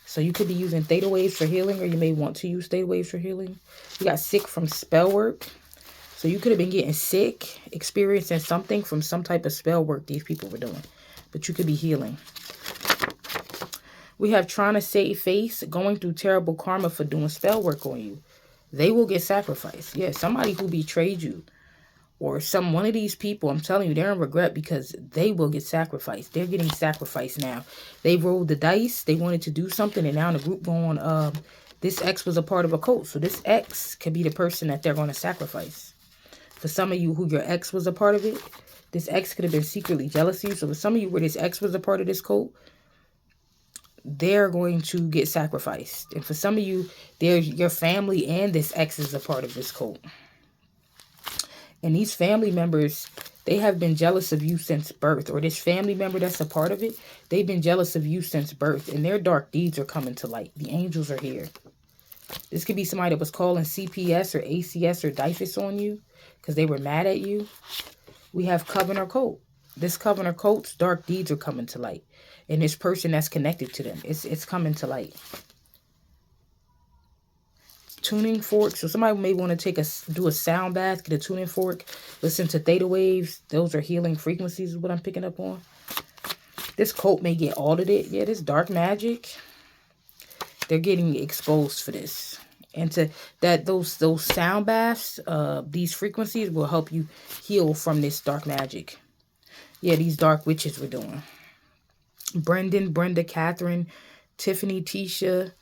So you could be using theta waves for healing, or you may want to use theta waves for healing. You got sick from spell work. So you could have been getting sick, experiencing something from some type of spell work these people were doing. But you could be healing. We have trying to save face, going through terrible karma for doing spell work on you. They will get sacrificed. Yeah, somebody who betrayed you. Or one of these people, I'm telling you, they're in regret because they will get sacrificed. They're getting sacrificed now. They rolled the dice. They wanted to do something. And now the group going, this ex was a part of a cult. So this ex could be the person that they're going to sacrifice. For some of you who your ex was a part of it, this ex could have been secretly jealous of you. So for some of you where this ex was a part of this cult, they're going to get sacrificed. And for some of you, your family and this ex is a part of this cult. And these family members, they have been jealous of you since birth. Or this family member that's a part of it, they've been jealous of you since birth. And their dark deeds are coming to light. The angels are here. This could be somebody that was calling CPS or ACS or DYFS on you because they were mad at you. We have coven or cult. This coven or cult's dark deeds are coming to light. And this person that's connected to them, it's coming to light. tuning fork. So somebody may want to do a sound bath, get a tuning fork, listen to theta waves. Those are healing frequencies is what I'm picking up on. This cult may get audited. Yeah, this dark magic. They're getting exposed for this. And to that those sound baths, these frequencies will help you heal from this dark magic. Yeah, these dark witches we're doing. Brendan, Brenda, Catherine, Tiffany, Tisha,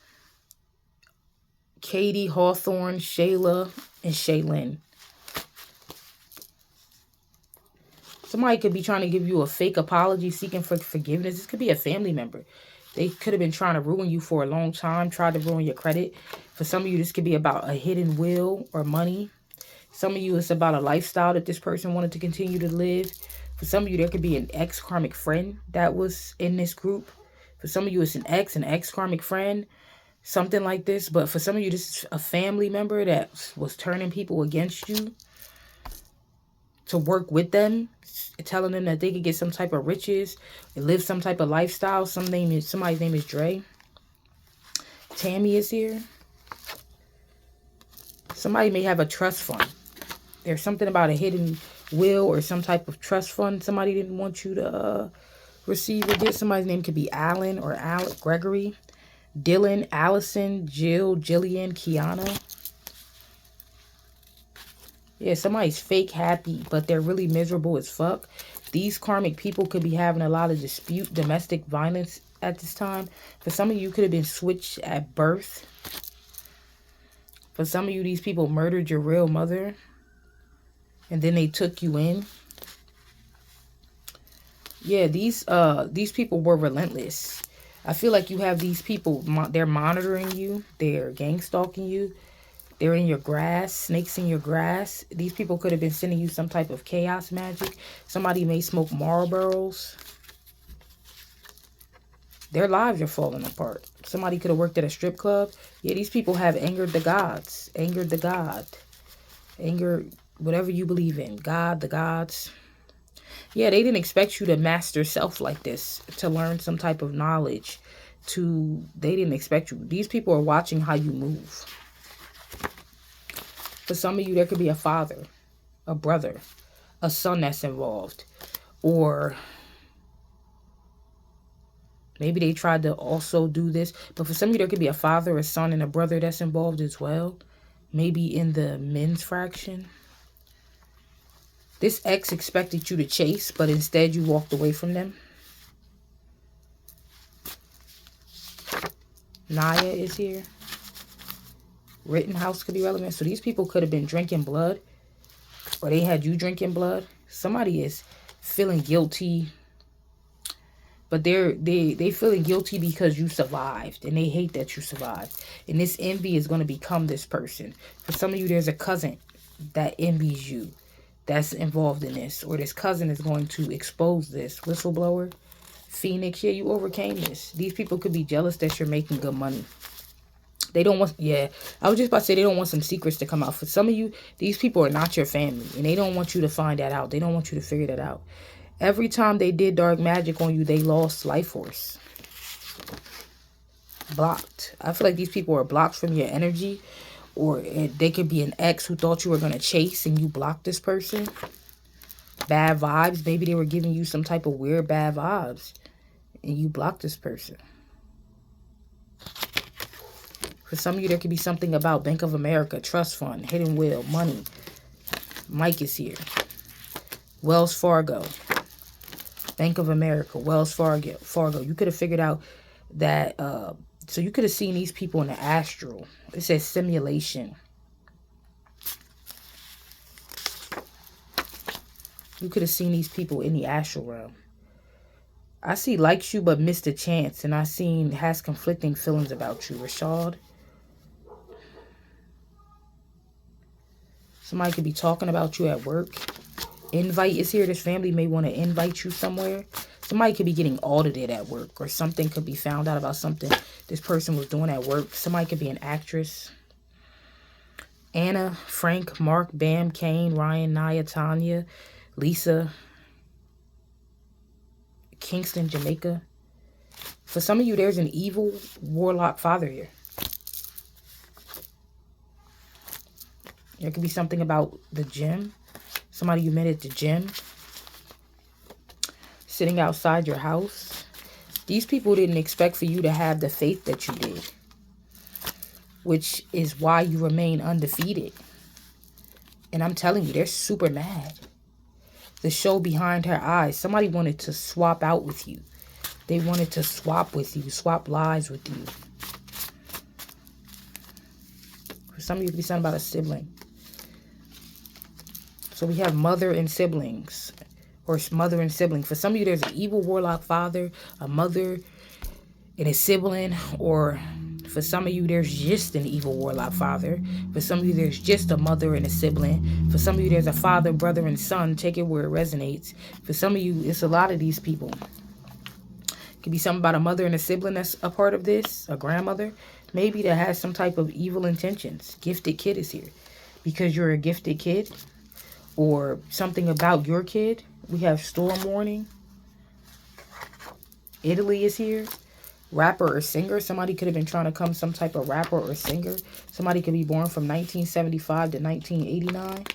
Katie, Hawthorne, Shayla, and Shaylin. Somebody could be trying to give you a fake apology, seeking for forgiveness. This could be a family member. They could have been trying to ruin you for a long time, tried to ruin your credit. For some of you, this could be about a hidden will or money. Some of you, it's about a lifestyle that this person wanted to continue to live. For some of you, there could be an ex-karmic friend that was in this group. For some of you, it's an ex-karmic friend, something like this. But for some of you, this is a family member that was turning people against you to work with them, telling them that they could get some type of riches and live some type of lifestyle. Somebody's name is Dre. Tammy is here. Somebody may have a trust fund. There's something about a hidden will or some type of trust fund somebody didn't want you to receive or get. Somebody's name could be Alan or Alec, Gregory, Dylan, Allison, Jill, Jillian, Kiana. Yeah, somebody's fake happy, but they're really miserable as fuck. These karmic people could be having a lot of domestic violence at this time. For some of you, could have been switched at birth. For some of you, these people murdered your real mother, and then they took you in. Yeah, these people were relentless. I feel like you have these people, they're monitoring you, they're gang stalking you. They're in your grass, snakes in your grass. These people could have been sending you some type of chaos magic. Somebody may smoke Marlboros. Their lives are falling apart. Somebody could have worked at a strip club. Yeah, these people have angered the gods. Angered the God. Anger, whatever you believe in. God, the gods. Yeah, they didn't expect you to master self like this. To learn some type of knowledge. They didn't expect you. These people are watching how you move. For some of you, there could be a father, a brother, a son that's involved. Or maybe they tried to also do this. But for some of you, there could be a father, a son, and a brother that's involved as well. Maybe in the men's fraction. This ex expected you to chase, but instead you walked away from them. Naya is here. Rittenhouse could be relevant. So these people could have been drinking blood, or they had you drinking blood. Somebody is feeling guilty, but they feeling guilty because you survived, and they hate that you survived. And this envy is going to become this person. For some of you, there's a cousin that envies you that's involved in this, or this cousin is going to expose this. Whistleblower, Phoenix, yeah, you overcame this. These people could be jealous that you're making good money. They don't want, yeah, I was just about to say they don't want some secrets to come out. For some of you, these people are not your family, and they don't want you to find that out. They don't want you to figure that out. Every time they did dark magic on you, they lost life force. Blocked. I feel like these people are blocked from your energy, or they could be an ex who thought you were going to chase, and you blocked this person. Bad vibes. Maybe they were giving you some type of weird bad vibes, and you blocked this person. For some of you, there could be something about Bank of America, trust fund, hidden will, money. Mike is here. Wells Fargo. Bank of America, Wells Fargo. You could have figured out that, so you could have seen these people in the astral. It says simulation. You could have seen these people in the astral realm. I see likes you but missed a chance, and I seen has conflicting feelings about you, Rashad. Somebody could be talking about you at work. Invite is here. This family may want to invite you somewhere. Somebody could be getting audited at work, or something could be found out about something this person was doing at work. Somebody could be an actress. Anna, Frank, Mark, Bam, Kane, Ryan, Naya, Tanya, Lisa, Kingston, Jamaica. For some of you, there's an evil warlock father here. There could be something about the gym. Somebody you met at the gym. Sitting outside your house. These people didn't expect for you to have the faith that you did, which is why you remain undefeated. And I'm telling you, they're super mad. The show behind her eyes. Somebody wanted to swap out with you. They wanted to swap with you, swap lives with you. For some of you, it could be something about a sibling. So we have mother and siblings, or mother and sibling. For some of you, there's an evil warlock father, a mother and a sibling, or for some of you, there's just an evil warlock father. For some of you, there's just a mother and a sibling. For some of you, there's a father, brother, and son. Take it where it resonates. For some of you, it's a lot of these people. It could be something about a mother and a sibling that's a part of this, a grandmother, maybe that has some type of evil intentions. Gifted kid is here because you're a gifted kid, or something about your kid. We have storm warning. Italy is here. Rapper or singer. Somebody could have been trying to come some type of rapper or singer. Somebody could be born from 1975 to 1989.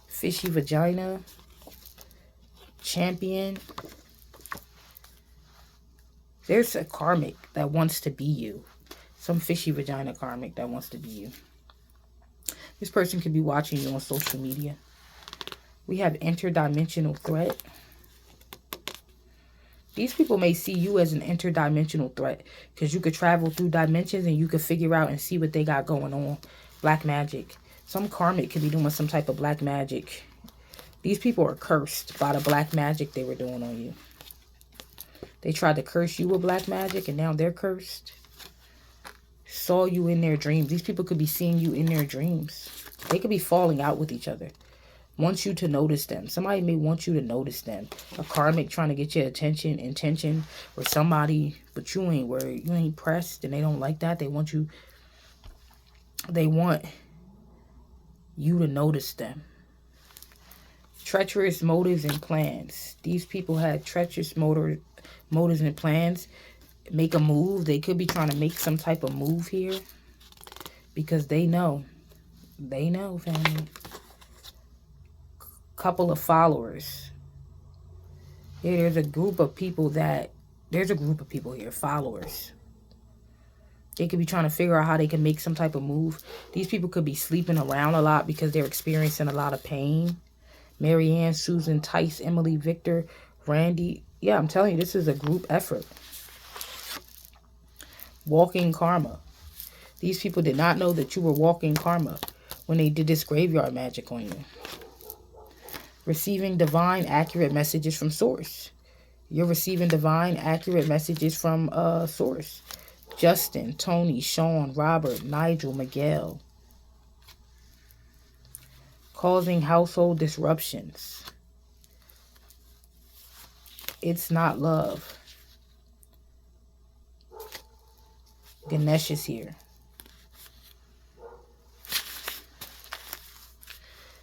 Fishy vagina. Champion. There's a karmic that wants to be you. Some fishy vagina karmic that wants to be you. This person could be watching you on social media. We have interdimensional threat. These people may see you as an interdimensional threat because you could travel through dimensions and you could figure out and see what they got going on. Black magic. Some karmic could be doing some type of black magic. These people are cursed by the black magic they were doing on you. They tried to curse you with black magic and now they're cursed. Saw you in their dreams. These people could be seeing you in their dreams. They could be falling out with each other. Wants you to notice them. Somebody may want you to notice them. A karmic trying to get your attention, intention, or somebody, but you ain't worried. You ain't pressed and they don't like that. They want you to notice them. Treacherous motives and plans. These people had treacherous motives and plans. Make a move. They could be trying to make some type of move here because they know. They know, family. Couple of followers. Yeah, there's a group of people here, followers. They could be trying to figure out how they can make some type of move. These people could be sleeping around a lot because they're experiencing a lot of pain. Marianne, Susan, Tice, Emily, Victor, Randy. Yeah, I'm telling you, this is a group effort. Walking karma. These people did not know that you were walking karma when they did this graveyard magic on you. Receiving divine, accurate messages from source. You're receiving divine, accurate messages from source. Justin, Tony, Sean, Robert, Nigel, Miguel. Causing household disruptions. It's not love. Ganesh is here.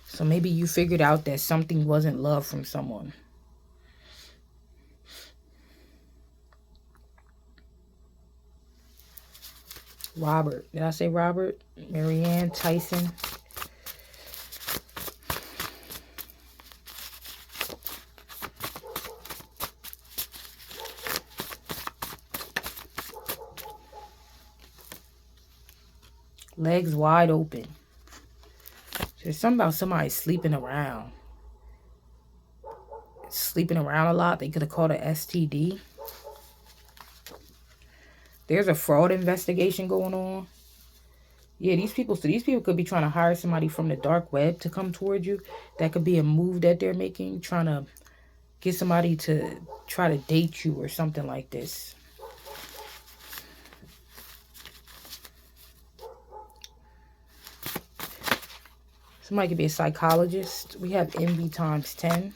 So maybe you figured out that something wasn't love from someone. Robert. Did I say Robert? Marianne, Tyson. Legs wide open. There's something about somebody sleeping around. Sleeping around a lot. They could have called it STD. There's a fraud investigation going on. Yeah, these people could be trying to hire somebody from the dark web to come towards you. That could be a move that they're making, trying to get somebody to try to date you or something like this. Somebody could be a psychologist. We have envy times 10.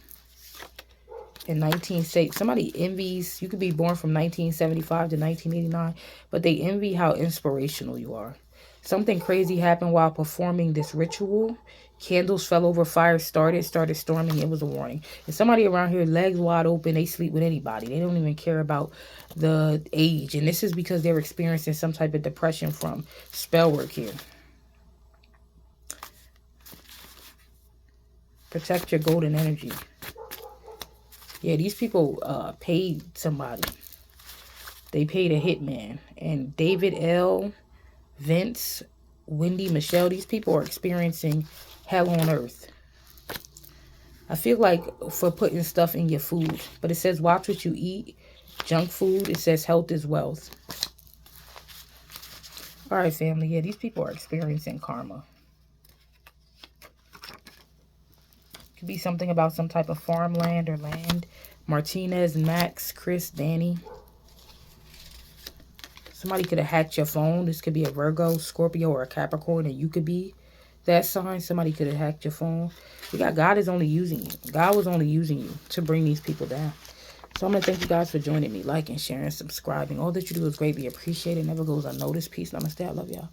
In 1970, somebody envies. You could be born from 1975 to 1989, but they envy how inspirational you are. Something crazy happened while performing this ritual. Candles fell over, fire started storming. It was a warning. And somebody around here, legs wide open, they sleep with anybody. They don't even care about the age. And this is because they're experiencing some type of depression from spell work here. Protect your golden energy. Yeah, these people paid somebody. They paid a hitman. And David L., Vince, Wendy, Michelle, these people are experiencing hell on earth. I feel like for putting stuff in your food. But it says watch what you eat. Junk food. It says health is wealth. All right, family. Yeah, these people are experiencing karma. Could be something about some type of farmland or land. Martinez, Max, Chris, Danny. Somebody could have hacked your phone. This could be a Virgo, Scorpio, or a Capricorn, and you could be that sign. Somebody could have hacked your phone. We got God is only using you. God was only using you to bring these people down. So I'm going to thank you guys for joining me, liking, sharing, subscribing. All that you do is greatly appreciated. Never goes unnoticed. Peace. Namaste. I love y'all.